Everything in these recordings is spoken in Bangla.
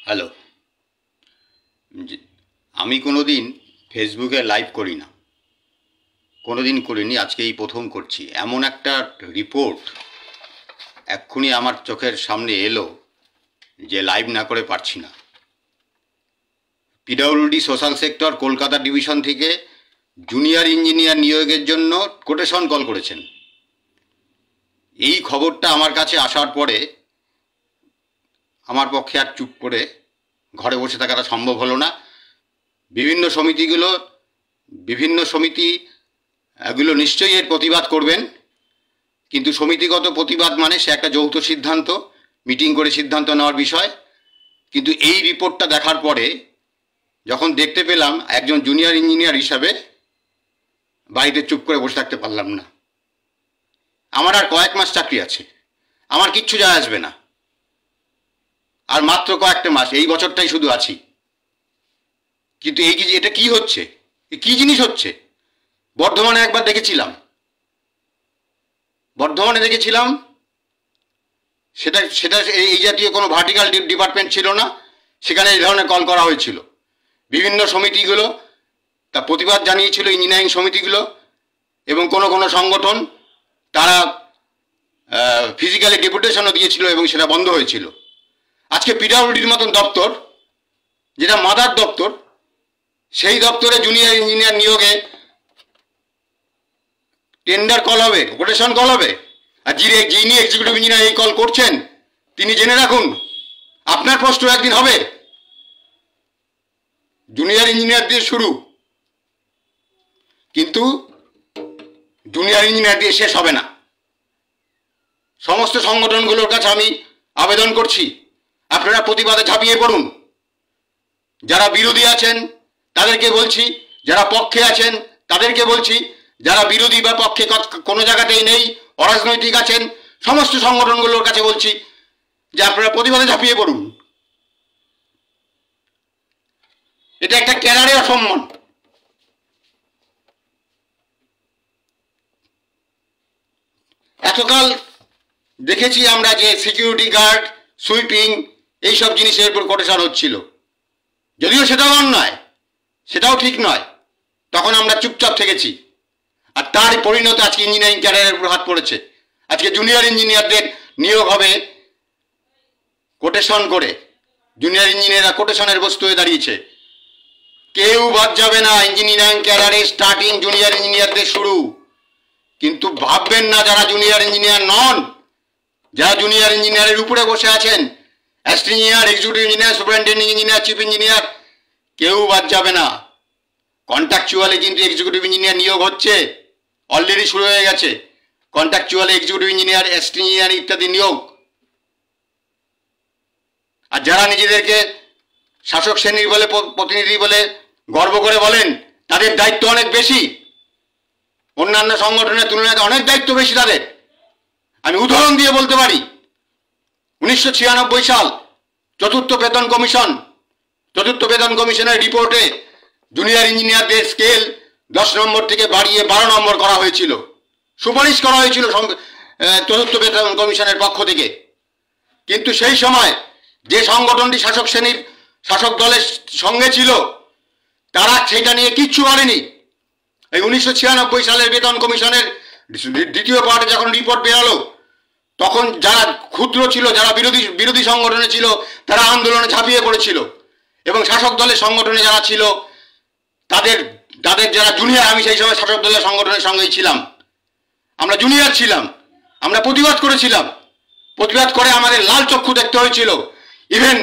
হ্যালো। আমি কোনো দিন ফেসবুকে লাইভ করি না, কোনো দিন করিনি, আজকে এই প্রথম করছি। এমন একটা রিপোর্ট এক্ষুনি আমার চোখের সামনে এলো যে লাইভ না করে পারছি না। PWD social sector Kolkata division থেকে জুনিয়র ইঞ্জিনিয়ার নিয়োগের জন্য কোটেশন কল করেছেন। এই খবরটা আমার কাছে আসার পরে আমার পক্ষে আর চুপ করে ঘরে বসে থাকাটা সম্ভব হলো না। বিভিন্ন সমিতি এগুলো নিশ্চয়ই এর প্রতিবাদ করবেন, কিন্তু সমিতিগত প্রতিবাদ মানে সে একটা যৌথ সিদ্ধান্ত, মিটিং করে সিদ্ধান্ত নেওয়ার বিষয়। কিন্তু এই রিপোর্টটা দেখার পরে যখন দেখতে পেলাম, একজন জুনিয়র ইঞ্জিনিয়ার হিসাবে বাড়িতে চুপ করে বসে থাকতে পারলাম না। আমার আর কয়েক মাস চাকরি আছে, আমার কিচ্ছু যায় আসবে না, আর মাত্র কয়েকটা মাস, এই বছরটাই শুধু আছি। কিন্তু এটা কি হচ্ছে, কি জিনিস হচ্ছে? বর্ধমানে একবার দেখেছিলাম, সেটা এই জাতীয় কোনো ভার্টিক্যাল ডিপার্টমেন্ট ছিল না, সেখানে এই ধরনের কল করা হয়েছিল। বিভিন্ন সমিতিগুলো তা প্রতিবাদ জানিয়েছিল, ইঞ্জিনিয়ারিং সমিতিগুলো এবং কোনো সংগঠন তারা ফিজিক্যালি ডেপুটেশনও দিয়েছিল এবং সেটা বন্ধ হয়েছিল। আজকে পিডব্লিউডির মতন দপ্তর, যেটা মাদার দপ্তর, সেই দপ্তরে জুনিয়র ইঞ্জিনিয়ার নিয়োগে টেন্ডার কল হবে, কোটেশন কল হবে, আর যিনি এক্সিকিউটিভ ইঞ্জিনিয়ার এই কল করছেন তিনি জেনে রাখুন আপনার পোস্ট একদিন হবে। জুনিয়র ইঞ্জিনিয়ার দিয়ে শুরু, কিন্তু জুনিয়র ইঞ্জিনিয়ার দিয়ে শেষ হবে না। সমস্ত সংগঠনগুলোর কাছে আমি আবেদন করছি, আপনারা প্রতিবাদে ঝাঁপিয়ে পড়ুন। যারা বিরোধী আছেন তাদেরকে বলছি, যারা পক্ষে আছেন তাদেরকে বলছি, যারা বিরোধী বা পক্ষে কোনো জায়গাতেই নেই, অরাজনৈতিক আছেন, সমস্ত সংগঠনগুলোর কাছে বলছি যে আপনারা প্রতিবাদে ঝাঁপিয়ে পড়ুন। এটা একটা ক্যাডারের অসম্মান। এতকাল দেখেছি আমরা যে সিকিউরিটি গার্ড, সুইপিং, এইসব জিনিসের উপর কোটেশন হচ্ছিল, যদিও সেটাও অন্যায়, সেটাও ঠিক নয়, তখন আমরা চুপচাপ থেকেছি। আর তার পরিণত আজকে ইঞ্জিনিয়ারিং ক্যারিয়ারের উপর হাত পড়েছে। আজকে জুনিয়র ইঞ্জিনিয়ারদের নিয়োগ হবে কোটেশন করে, জুনিয়র ইঞ্জিনিয়াররা কোটেশনের বস্তু হয়ে দাঁড়িয়েছে। কেউ বাদ যাবে না, ইঞ্জিনিয়ারিং ক্যারিয়ারে স্টার্টিং জুনিয়র ইঞ্জিনিয়ারদের শুরু। কিন্তু ভাববেন না যারা জুনিয়র ইঞ্জিনিয়ার নন, যারা জুনিয়র ইঞ্জিনিয়ারের উপরে বসে আছেন, assistant engineer, executive engineer, superintending engineer, chief engineer, কেউ বাদ যাবে না। কন্ট্রাকচুয়ালি কিন্তু এক্সিকিউটিভ ইঞ্জিনিয়ার নিয়োগ হচ্ছে, অলরেডি শুরু হয়ে গেছে। Contractually executive engineer, assistant engineer ইত্যাদি নিয়োগ। আর যারা নিজেদেরকে শাসক শ্রেণীর বলে, প্রতিনিধি বলে গর্ব করে বলেন, তাদের দায়িত্ব অনেক বেশি, অন্যান্য সংগঠনের তুলনায় অনেক দায়িত্ব বেশি তাদের। আমি উদাহরণ দিয়ে বলতে পারি, 1996 সাল চতুর্থ বেতন কমিশনের রিপোর্টে জুনিয়র ইঞ্জিনিয়ারদের স্কেল 10 নম্বর থেকে বাড়িয়ে 12 নম্বর করা হয়েছিল, সুপারিশ করা হয়েছিল চতুর্থ বেতন কমিশনের পক্ষ থেকে। কিন্তু সেই সময় যে সংগঠনটি শাসক দলের সঙ্গে ছিল, তারা সেটা নিয়ে কিচ্ছু বলেনি। এই 1996 সালের বেতন কমিশনের দ্বিতীয় পার্টে যখন রিপোর্ট বেরোলো, তখন যারা ক্ষুদ্র ছিল, যারা বিরোধী সংগঠনে ছিল, তারা আন্দোলনে ঝাঁপিয়ে পড়েছিল। এবং শাসক দলের সংগঠনে যারা ছিল, তাদের যারা জুনিয়র, আমি সেই সময় শাসক দলের সংগঠনের সঙ্গেই ছিলাম, আমরা জুনিয়র ছিলাম, আমরা প্রতিবাদ করেছিলাম। প্রতিবাদ করে আমাদের লাল চক্ষু দেখতে হয়েছিল। ইভেন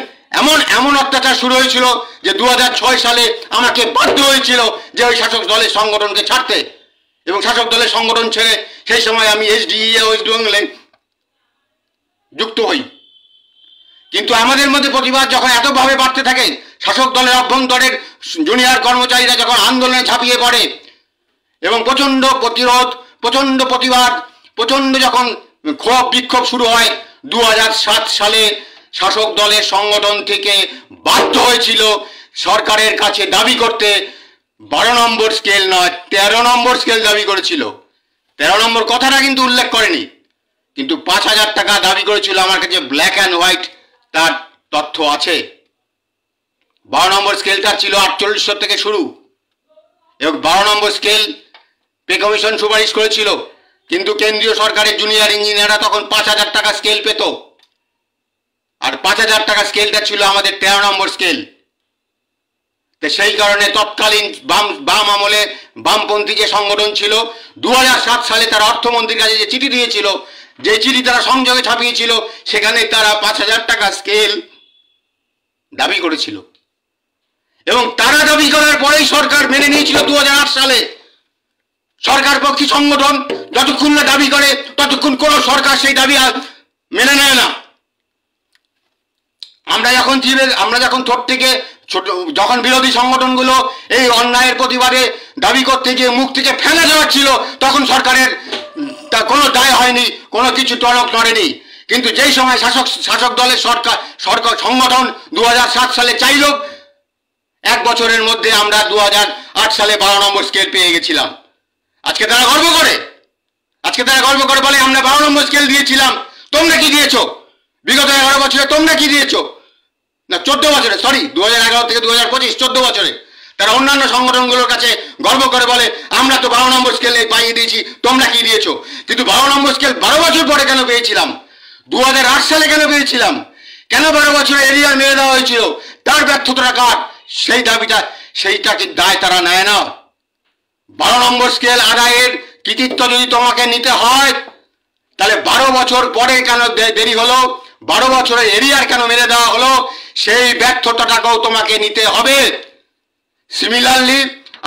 এমন অত্যাচার শুরু হয়েছিল যে 2006 সালে আমাকে বাধ্য হয়েছিল যে ওই শাসক দলের সংগঠনকে ছাড়তে, এবং শাসক দলের সংগঠন ছেড়ে সেই সময় আমি SDE ওয়েস্ট বেঙ্গলে যুক্ত হই। কিন্তু আমাদের মধ্যে প্রতিবাদ যখন এতভাবে বাড়তে থাকে, শাসক দলের অভ্যন্তরের জুনিয়র কর্মচারীরা যখন আন্দোলনে ঝাঁপিয়ে পড়ে এবং প্রচণ্ড প্রতিরোধ, প্রচণ্ড প্রতিবাদ, প্রচণ্ড যখন ক্ষোভ বিক্ষোভ শুরু হয়, 2007 সালে শাসক দলের সংগঠন থেকে বাধ্য হয়েছিল সরকারের কাছে দাবি করতে 12 নম্বর স্কেল নয় 13 নম্বর স্কেল দাবি করেছিল। 13 নম্বর কথাটা কিন্তু উল্লেখ করেনি, কিন্তু 5,000 টাকা দাবি করেছিল। আমার কাছে ব্ল্যাক অ্যান্ড হোয়াইট তার তথ্য আছে। 12 নম্বর স্কেলটা ছিল 4800 থেকে শুরু, এবং 12 নম্বর স্কেল পে কমিশন সুপারিশ করেছিল, কিন্তু কেন্দ্রীয় সরকারের জুনিয়র ইঞ্জিনিয়াররা তখন 5000 টাকা স্কেল পেত, আর 5000 টাকা স্কেলটা ছিল আমাদের 13 নম্বর স্কেল। তো সেই কারণে তৎকালীন বাম আমলে বামপন্থী যে সংগঠন ছিল 2007 সালে তারা অর্থমন্ত্রীর কাছে যে চিঠি দিয়েছিল, যে চিঠি তারা সংযোগে ছাপিয়েছিল, সেখানে তারা 5000 টাকা স্কেল দাবি করেছিল, এবং তারা দাবি করার পরেই সরকার মেনে নিয়েছিল 2008 সালে। সরকার পক্ষী সংগঠন যতক্ষণ না দাবি করে ততক্ষণ কোন সরকার সেই দাবি মেনে নেয় না। আমরা যখন ছোট থেকে যখন বিরোধী সংগঠনগুলো এই অন্যায়ের প্রতিবাদে দাবি করতে গিয়ে মুখ থেকে ফেলে যাচ্ছিল, তখন সরকারের কোনো দায় হয়নি, কোনো কিছু টনক নড়েনি। কিন্তু যেই সময় শাসক দলের সরকার সংগঠন 2007 সালে চাইল, 1 বছরের মধ্যে আমরা 2008 সালে 12 নম্বর স্কেল পেয়ে গেছিলাম। আজকে তারা গর্ব করে বলে আমরা 12 নম্বর স্কেল দিয়েছিলাম, তোমরা কি দিয়েছো? বিগত 11 বছরে তোমরা কি দিয়েছো? না, 14 বছরে, সরি, 2011 থেকে 2025, 14 বছরে তারা অন্যান্য সংগঠনগুলোর কাছে গর্ব করে বলে আমরা তো 12 নম্বর স্কেলে পাইয়ে দিয়েছি, তোমরা কি দিয়েছো? কিন্তু 12 নম্বর স্কেল 12 বছর পরে কেন পেয়েছিলাম? 2008 সালে কেন পেয়েছিলাম? কেন 12 বছরে এরিয়ার মেরে দেওয়া হয়েছিল? তার ব্যর্থতা কার? সেই দাবিটা, সেইটা কি দায় তারা নেয় না? 12 নম্বর স্কেল আদায়ের কৃতিত্ব যদি তোমাকে নিতে হয়, তাহলে 12 বছর পরে কেন দেরি হলো? 12 বছরের এরিয়ার কেন মেরে দেওয়া হলো? সেই ব্যর্থতাটাকেও তোমাকে নিতে হবে। সিমিলারলি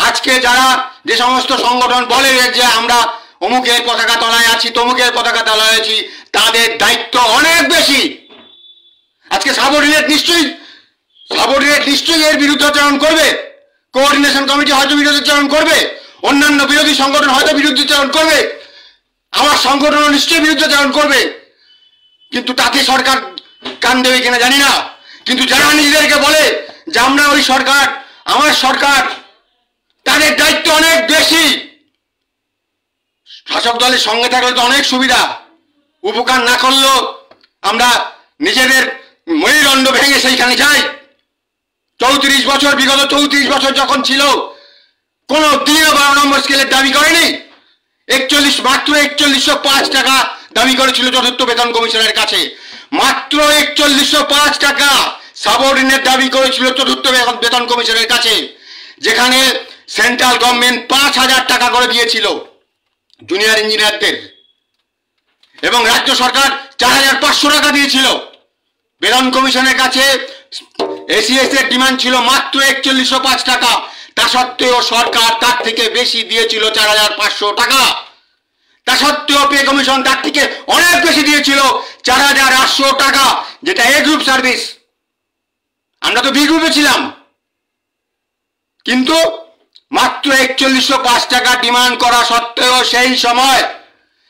আজকে যারা যে সমস্ত সংগঠন বলে যে আমরা অমুকের পতাকা তলায় আছি, তমুকের পতাকা তলায় আছি, তাদের দায়িত্ব অনেক বেশি। আজকে সাবঅর্ডিনেট নিশ্চয়ই এর বিরুদ্ধাচরণ করবে, কোঅর্ডিনেশন কমিটি হয়তো বিরুদ্ধাচরণ করবে, অন্যান্য বিরোধী সংগঠন হয়তো বিরুদ্ধাচরণ করবে, আমার সংগঠনও নিশ্চয়ই বিরুদ্ধাচরণ করবে, কিন্তু তাতে সরকার কান দেবে কিনা জানি না। কিন্তু যারা নিজেদেরকে বলে যে আমরা ওই সরকার, আমার সরকার, তাদের দায়িত্ব অনেক বেশি। শাসক দলের সঙ্গে থাকলে তো অনেক সুবিধা, উপকার না করলেও আমরা নিজেদের মেরুদণ্ড ভেঙে সেইখানে যাই। 34 বছর, বিগত 34 বছর যখন ছিল, কোন দিনও 12 নম্বর স্কেলের দাবি করেনি। মাত্র 4105 টাকা দাবি করেছিল চতুর্থ বেতন কমিশনের কাছে, মাত্র 4105 টাকা সাবঅর্ডিনেট দাবি করেছিল চতুর্থ বেতন কমিশনের কাছে, যেখানে সেন্ট্রাল গভর্নমেন্ট 5000 টাকা করে দিয়েছিল জুনিয়র ইঞ্জিনিয়ারদের, এবং রাজ্য সরকার 4500 টাকা দিয়েছিল। বেতন কমিশনের কাছে এসিএস এর ডিমান্ড ছিল মাত্র 4105 টাকা, তা সত্ত্বেও সরকার তার থেকে বেশি দিয়েছিল 4500 টাকা। তা সত্ত্বেও পে কমিশন তার থেকে অনেক বেশি দিয়েছিল 4800 টাকা, যেটা এ গ্রুপ সার্ভিস। আমরা তো বি গ্রুপে ছিলাম, কিন্তু মাত্র 4105 টাকা ডিমান্ড করা সত্ত্বেও সেই সময়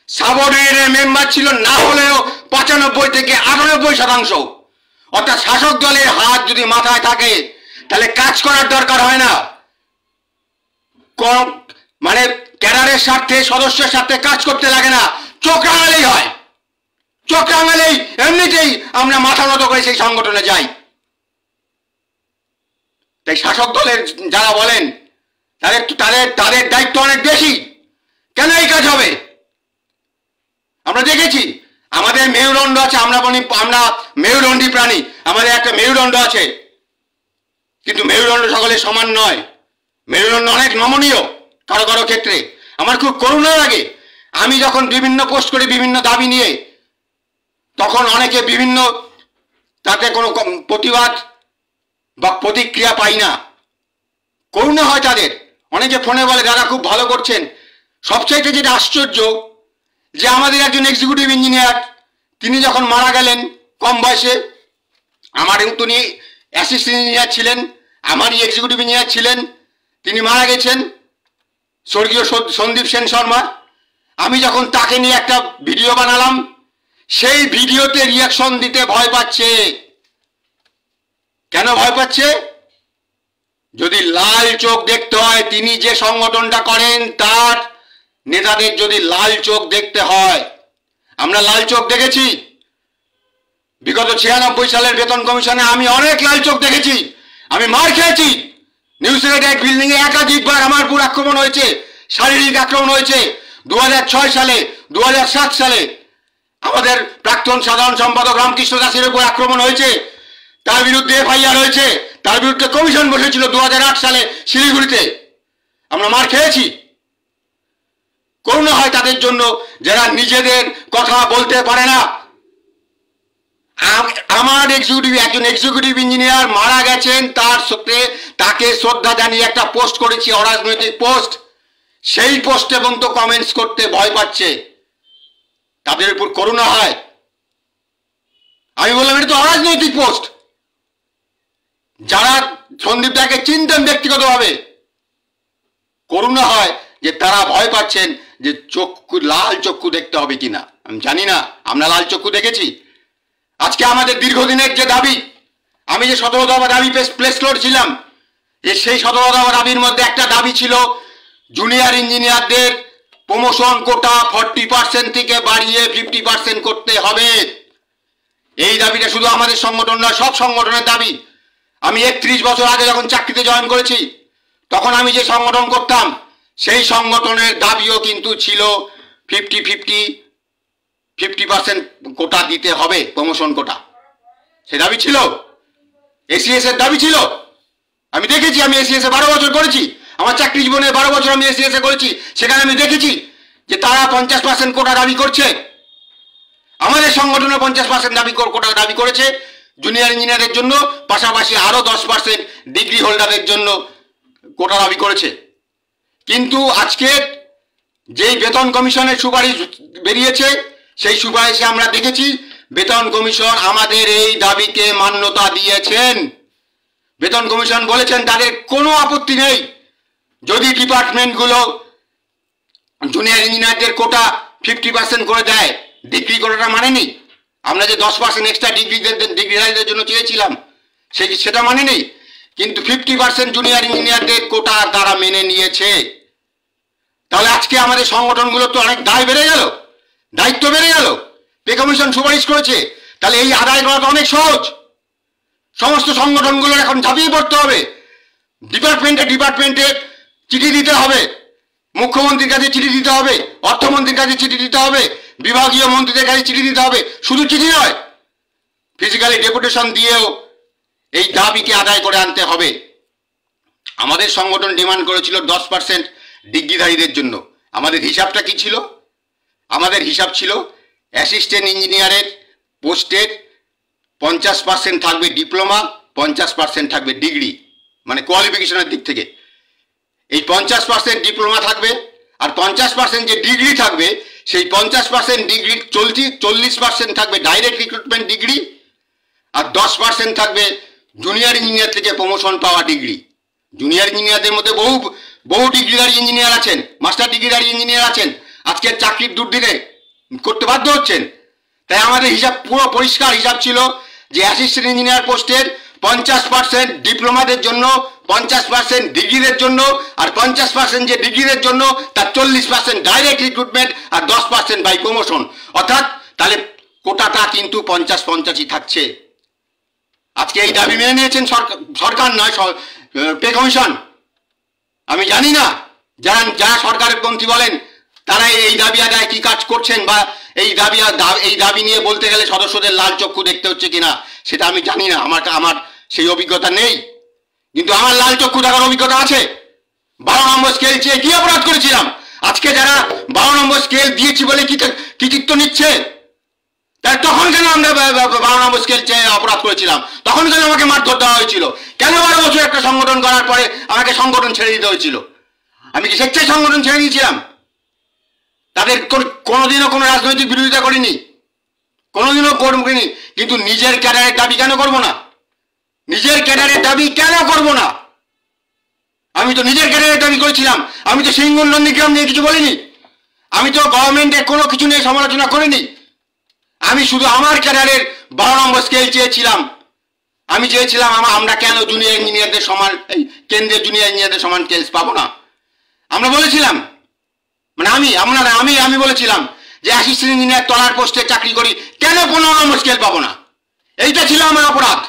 সাবঅর্ডিনেটের মেম্বার ছিল না হলেও 95 থেকে 98%। অর্থাৎ শাসক দলের হাত যদি মাথায় থাকে তাহলে কাজ করার দরকার হয় না, মানে ক্যাডারের স্বার্থে, সদস্যের স্বার্থে কাজ করতে লাগে না, চোখ রাঙালেই হয়। চোখ রাঙালেই এমনিতেই আমরা মাথা নত করে সেই সংগঠনে যাই। তাই শাসক দলের যারা বলেন তাদের দায়িত্ব অনেক বেশি। কেন এই কাজ হবে? আমরা দেখেছি, আমাদের মেরুদণ্ড আছে, আমরা মেরুদণ্ডী প্রাণী, আমাদের একটা মেরুদণ্ড আছে, কিন্তু মেরুদণ্ড সকলের সমান নয়। মেরুদণ্ড অনেক নমনীয় কারো কারো ক্ষেত্রে। আমার খুব করুণা লাগে, আমি যখন বিভিন্ন পোস্ট করি বিভিন্ন দাবি নিয়ে, তখন অনেকে বিভিন্ন তাতে কোনো প্রতিবাদ বা প্রতিক্রিয়া পাই না, করুণা হয় তাদের। অনেকে ফোনে বলে দাদা খুব ভালো করছেন। সবচাইতে যেটা আশ্চর্য, যে আমাদের একজন এক্সিকিউটিভ ইঞ্জিনিয়ার, তিনি যখন মারা গেলেন কম বয়সে, আমার তিনি অ্যাসিস্ট্যান্ট ইঞ্জিনিয়ার ছিলেন, আমারই এক্সিকিউটিভ ইঞ্জিনিয়ার ছিলেন, তিনি মারা গেছেন, স্বর্গীয় সন্দীপ সেন শর্মা। আমি যখন তাকে নিয়ে একটা ভিডিও বানালাম, সেই ভিডিওতে রিয়াকশন দিতে ভয় পাচ্ছে। কেন ভয় পাচ্ছে? যদি লাল চোখ দেখতে হয়, তিনি যে সংগঠনটা করেন তার নেতাদের যদি লাল চোখ দেখতে হয়, আমরা লাল চোখ দেখেছি। বিগত 96 সালের বেতন কমিশনে আমি অনেক লাল চোখ দেখেছি। আমি মার খেয়েছি। নিউ সেক্রেটারিয়েট বিল্ডিং এ একাধিকবার আমার উপর আক্রমণ হয়েছে, শারীরিক আক্রমণ হয়েছে। 2006 সালে, 2007 সালে আমাদের প্রাক্তন সাধারণ সম্পাদক রামকৃষ্ণ দাসের উপর আক্রমণ হয়েছে, তার বিরুদ্ধে এফআইআর হয়েছে, তার বিরুদ্ধে কমিশন বসেছিল 2008 সালে শিলিগুড়িতে। আমরা মার খেয়েছি। করুণা হয় তাদের জন্য যারা নিজেদের কথা বলতে পারে না। আমার একজন এক্সিকিউটিভ ইঞ্জিনিয়ার মারা গেছেন, তাকে শ্রদ্ধা জানিয়ে একটা পোস্ট করেছি, অরাজনৈতিক পোস্ট। সেই পোস্টে পর্যন্ত কমেন্টস করতে ভয় পাচ্ছে, তাদের উপর করুণা হয়। আমি বললাম এটা তো অরাজনৈতিক পোস্ট। যারা সন্দীপ দাকে চিনতেন ব্যক্তিগতভাবে, করুণা হয় যে তারা ভয় পাচ্ছেন যে চক্ষু, লাল চক্ষু দেখতে হবে কিনা। আমি জানি না, আমরা লাল চক্ষু দেখেছি। আজকে আমাদের দীর্ঘদিনের যে দাবি, আমি যে 17 দফা দাবি প্লেস করেছিলাম, সেই 17 দফা দাবির মধ্যে একটা দাবি ছিল জুনিয়র ইঞ্জিনিয়ারদের প্রমোশন কোটা 40% থেকে বাড়িয়ে 50% করতে হবে। এই দাবিটা শুধু আমাদের সংগঠন নয়, সব সংগঠনের দাবি। আমি 31 বছর আগে যখন চাকরিতে জয়েন করেছি, তখন আমি যে সংগঠন করতাম, সেই সংগঠনের দাবিও কিন্তু ছিল 50% কোটা দিতে হবে, প্রমোশন কোটা। সে দাবি ছিল, এসিএস এর দাবি ছিল। আমি দেখেছি, আমি এসিএস এ 12 বছর করেছি, আমার চাকরি জীবনে 12 বছর আমি এসিএস এ করেছি। সেখানে আমি দেখেছি যে তারা 50% কোটা দাবি করছে। আমাদের সংগঠনে 50% কোটা দাবি করেছে জুনিয়র ইঞ্জিনিয়ারের জন্য, পাশাপাশি আরো 10% ডিগ্রি হোল্ডারের জন্য কোটা দাবি করেছে। কিন্তু আজকে যেই বেতন কমিশনের সুপারিশ বেরিয়েছে, সেই সুপারিশে আমরা দেখেছি বেতন কমিশন আমাদের এই দাবিকে মান্যতা দিয়েছেন। বেতন কমিশন বলেছেন তাদের কোনো আপত্তি নেই যদি ডিপার্টমেন্টগুলো জুনিয়র ইঞ্জিনিয়ারদের কোটা 50% করে দেয়। ডিগ্রি কোটাটা মানেনি। আমরা যে 10% এক্সট্রা ডিগ্রিধারীদের জন্য চেয়েছিলাম, সেটা মানেনি। কিন্তু 50% জুনিয়র ইঞ্জিনিয়ারদের কোটা তারা মেনে নিয়েছে। তাহলে আজকে আমাদের সংগঠনগুলো তো অনেক দায় বেড়ে গেল, দায়িত্ব বেড়ে গেল। পে কমিশন সুপারিশ করেছে, তাহলে এই আদায় করা তো অনেক সহজ। সমস্ত সংগঠনগুলোর এখন ঝাঁপিয়ে পড়তে হবে, ডিপার্টমেন্টে চিঠি দিতে হবে, মুখ্যমন্ত্রীর কাছে চিঠি দিতে হবে, অর্থমন্ত্রীর কাছে চিঠি দিতে হবে, বিভাগীয় মন্ত্রীদের কাছে চিঠি দিতে হবে। শুধু চিঠি নয়, ফিজিক্যালি ডেপুটেশন দিয়েও এই দাবিকে আদায় করে আনতে হবে। আমাদের সংগঠন ডিমান্ড করেছিল 10% ডিগ্রিধারীদের জন্য। আমাদের হিসাবটা কি ছিল? আমাদের হিসাব ছিল অ্যাসিস্ট্যান্ট ইঞ্জিনিয়ারের পোস্টের 50% থাকবে ডিপ্লোমা, 50% থাকবে ডিগ্রি, মানে কোয়ালিফিকেশনের দিক থেকে। এই 50% ডিপ্লোমা থাকবে, আর 50% যে ডিগ্রি থাকবে, সেই 50% ডিগ্রির 40% থাকবে ডাইরেক্ট রিক্রুটমেন্ট ডিগ্রি, আর 10% থাকবে জুনিয়র ইঞ্জিনিয়ার থেকে প্রমোশন পাওয়া ডিগ্রি। জুনিয়র ইঞ্জিনিয়ারদের মধ্যে বহু ডিগ্রিধারী ইঞ্জিনিয়ার আছেন, মাস্টার ডিগ্রিধারী ইঞ্জিনিয়ার আছেন, আজকের চাকরির দুর্দিনে করতে বাধ্য হচ্ছেন। তাই আমাদের হিসাব পুরো পরিষ্কার হিসাব ছিল যে অ্যাসিস্ট্যান্ট ইঞ্জিনিয়ার পোস্টের 50% ডিপ্লোমাদের জন্য, 50% ডিগ্রিদের জন্য, আর 50% যে ডিগ্রিদের জন্য তার 40% ডাইরেক্ট রিক্রুটমেন্ট, আর 10% বাই প্রমোশন। অর্থাৎ তাহলে কোটাটা কিন্তু 50-50 থাকছে। আজকে এই দাবি মেনে নিয়েছেন সরকার নয়, পে কমিশন। আমি জানি না যারা সরকারের পন্থী বলেন তারা এই দাবি আদায় কি কাজ করছেন, বা এই দাবি নিয়ে বলতে গেলে সদস্যদের লাল চক্ষু দেখতে হচ্ছে কিনা সেটা আমি জানি না। আমার সেই অভিজ্ঞতা নেই, কিন্তু আমার লাল চক্ষু দেখার অভিজ্ঞতা আছে। 12 নম্বর স্কেল চেয়ে কি অপরাধ করেছিলাম? আজকে যারা 12 নম্বর স্কেল দিয়েছি বলে কৃতিত্ব নিচ্ছে, তাই তখন কেন আমরা 12 নম্বর স্কেল চেয়ে অপরাধ করেছিলাম? তখন কেন আমাকে মারধর দেওয়া হয়েছিল? কেন 12 বছর একটা সংগঠন করার পরে আমাকে সংগঠন ছেড়ে দিতে হয়েছিল? আমি কি স্বেচ্ছায় সংগঠন ছেড়ে দিয়েছিলাম? তাদের কোনোদিনও কোনো রাজনৈতিক বিরোধিতা করিনি, কোনোদিনও করিনি। কিন্তু নিজের ক্যাডারের দাবি কেন করব না? নিজের ক্যাডারের দাবি কেন করব না? আমি তো নিজের ক্যাডারের দাবি করেছিলাম। আমি তো সিঙ্গুর নন্দীগ্রাম নিয়ে কিছু বলিনি, আমি তো গভর্নমেন্টের কোনো কিছু নিয়ে সমালোচনা করিনি। আমি শুধু আমার ক্যাডারের 12 নম্বর স্কেল চেয়েছিলাম। আমি চেয়েছিলাম আমরা কেন জুনিয়র ইঞ্জিনিয়ারদের সমান, এই কেন্দ্রের জুনিয়র ইঞ্জিনিয়ারদের সমান স্কেল পাবো না? আমরা বলেছিলাম, মানে আমি বলেছিলাম যে অ্যাসিস্ট্যান্ট ইঞ্জিনিয়ার তলার পোস্টে চাকরি করি, কেন 15 নম্বর স্কেল পাবো না? এইটা ছিল আমার অপরাধ।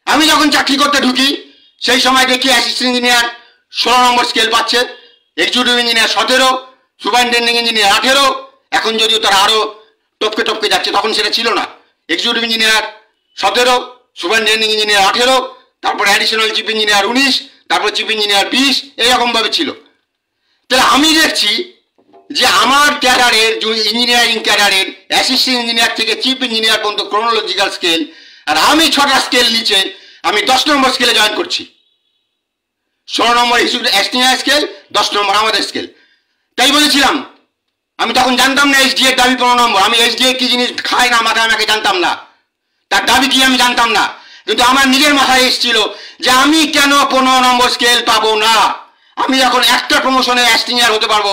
আমি যখন চাকরি করতে ঢুকি সেই সময় দেখি অ্যাসিস্ট্যান্ট ইঞ্জিনিয়ার 16 নম্বর স্কেল পাচ্ছে, এক্সিকিউটিভ ইঞ্জিনিয়ার 17, সুপারিনটেন্ডিং ইঞ্জিনিয়ার 18। এখন যদিও তারা আরও টপকে টপকে যাচ্ছে, তখন সেটা ছিল না। এক্সিকিউটিভ ইঞ্জিনিয়ার 17, সুপারিনটেন্ডিং ইঞ্জিনিয়ার 18, তারপরে অ্যাডিশনাল চিফ ইঞ্জিনিয়ার 19, তারপর চিফ ইঞ্জিনিয়ার 20, এইরকমভাবে ছিল। তাহলে আমি দেখছি যে আমার ক্যাডারের ইঞ্জিনিয়ারিং ক্যাডারের অ্যাসিস্ট্যান্ট ইঞ্জিনিয়ার থেকে চিফ ইঞ্জিনিয়ার পর্যন্ত ক্রোনোলজিক্যাল স্কেল, আর আমি 6টা স্কেল নিচে আমি 10 নম্বর স্কেলে জয়েন করছি। 16 নম্বর অ্যাসিস্ট্যান্ট স্কেল, 10 নম্বর আমাদের স্কেল। তাই বলেছিলাম, আমি তখন জানতাম না এসডি এর দাবি 15 নম্বর। আমি এসডি এর কি জিনিস খাই না মাথায় আমাকে জানতাম না, তার দাবি কি আমি জানতাম না। কিন্তু আমার নিজের মাথায় এসেছিল যে আমি কেন 15 নম্বর স্কেল পাবো না। আমি যখন একটা প্রমোশনে অ্যাসিস্ট্যান্ট হতে পারবো,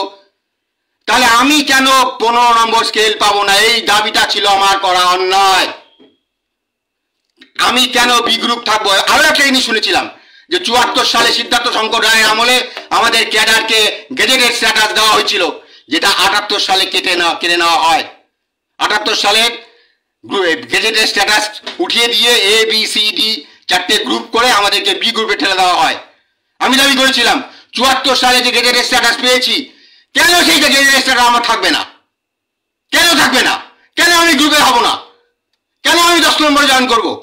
তাহলে আমি কেন 15 নম্বর স্কেল পাবো না। এই দাবিটা ছিল আমার করা অন্যায়। আমি কেন বি গ্রুপ থাকবো। আরো একটা জিনিস শুনেছিলাম যে 74 সালে সিদ্ধার্থ শঙ্কর রায়ের আমলে আমাদের ক্যাডারকে গেজেটেড স্ট্যাটাস দেওয়া হয়েছিল, যেটা 78 সালে কেটে নেওয়া হয়। 78 সালের গেজেটেড স্ট্যাটাস উঠিয়ে দিয়ে A B C D 4টে group করে আমাদেরকে বি গ্রুপে ঠেলে দেওয়া হয়। আমি দাবি করেছিলাম 74 সালে যে গেজেটেড স্ট্যাটাস পেয়েছি, কেন সেইটা গেজেটেড স্ট্যাটাস আমার থাকবে না? কেন থাকবে না? কেন আমি গ্রুপে হব না? কেন আমি 10 নম্বরে জয়েন করবো?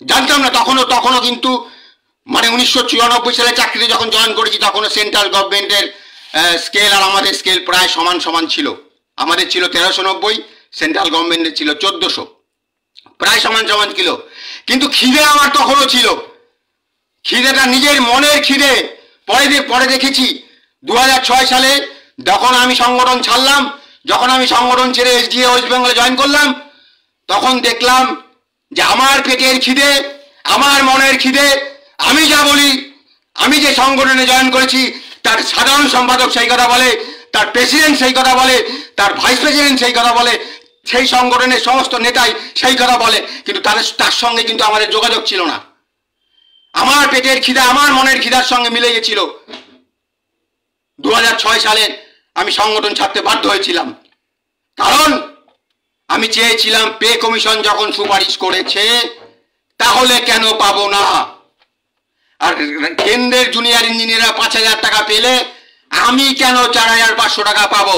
জানতাম না তখনও কিন্তু মানে 1994 সালে চাকরিতে যখন জয়েন করেছি তখনও সেন্ট্রাল গভর্নমেন্টের স্কেল আর আমাদের স্কেল প্রায় সমান সমান ছিল। আমাদের ছিল 1390, সেন্ট্রাল গভর্নমেন্টের ছিল 1400, প্রায় সমান সমান ছিল। কিন্তু খিদে আমার তখনও ছিল, খিদেটা নিজের মনের খিদে। পরে দেখেছি 2006 সালে যখন আমি সংগঠন ছাড়লাম, যখন আমি সংগঠন ছেড়ে এসডিএ ওয়েস্ট বেঙ্গলে জয়েন করলাম, তখন দেখলাম যে আমার পেটের খিদে, আমার মনের খিদে, আমি যা বলি, আমি যে সংগঠনে জয়েন করেছি তার সাধারণ সম্পাদক সেই কথা বলে, তার প্রেসিডেন্ট সেই কথা বলে, তার ভাইস প্রেসিডেন্ট সেই কথা বলে, সেই সংগঠনের সমস্ত নেতাই সেই কথা বলে, কিন্তু তার সঙ্গে কিন্তু আমাদের যোগাযোগ ছিল না। আমার পেটের খিদা আমার মনের খিদার সঙ্গে মিলে গেছিল। 2006 সালে আমি সংগঠন ছাড়তে বাধ্য হয়েছিলাম, কারণ আমি চেয়েছিলাম পে কমিশন যখন সুপারিশ করেছে তাহলে কেন পাবো না। আর কেন্দ্রের জুনিয়র ইঞ্জিনিয়াররা 5000 টাকা পেলে আমি কেন 4500 টাকা পাবো?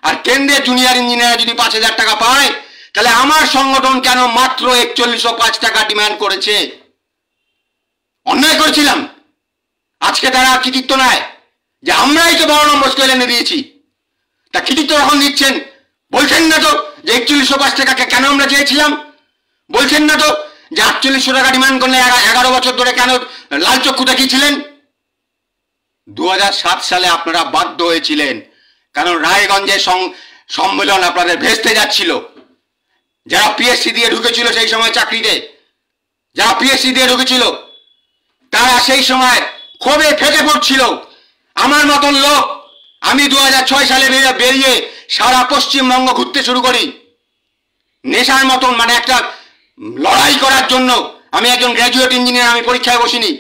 আর কেন্দ্রের জুনিয়র ইঞ্জিনিয়ার যদি 5000 টাকা পায়, তাহলে আমার সংগঠন কেন মাত্র 4105 টাকা ডিমান্ড করেছে? অন্যায় করেছিলাম। আজকে তারা কৃতিত্ব নেয় যে আমরাই তো 12 নম্বর স্কেল এনে দিয়েছি। তা কৃতিত্ব এখন দিচ্ছেন, বলছেন না তো যে 4105 টাকা কেন আমরা চেয়েছিলাম? বলছেন না তো যে 4800 টাকা ডিমান্ড করলে 11 বছর ধরে কেন লাল চক্ষু দেখিয়েছিলেন? 2007 সালে আপনারা বাধ্য হয়েছিলেন, কারণ রায়গঞ্জের সম্মেলন আপনাদের ভেস্তে যাচ্ছিল। যারা পিএসসি দিয়ে ঢুকেছিল সেই সময় চাকরিতে, যারা পিএসসি দিয়ে ঢুকেছিল তারা সেই সময় ক্ষোভে ফেটে পড়ছিল। আমার মতন লোক, আমি 2006 সালে বেরিয়ে সারা পশ্চিমবঙ্গ ঘুরতে শুরু করি নেশার মতন, মানে একটা লড়াই করার জন্য। আমি একজন গ্র্যাজুয়েট ইঞ্জিনিয়ার, আমি পরীক্ষায় বসিনি।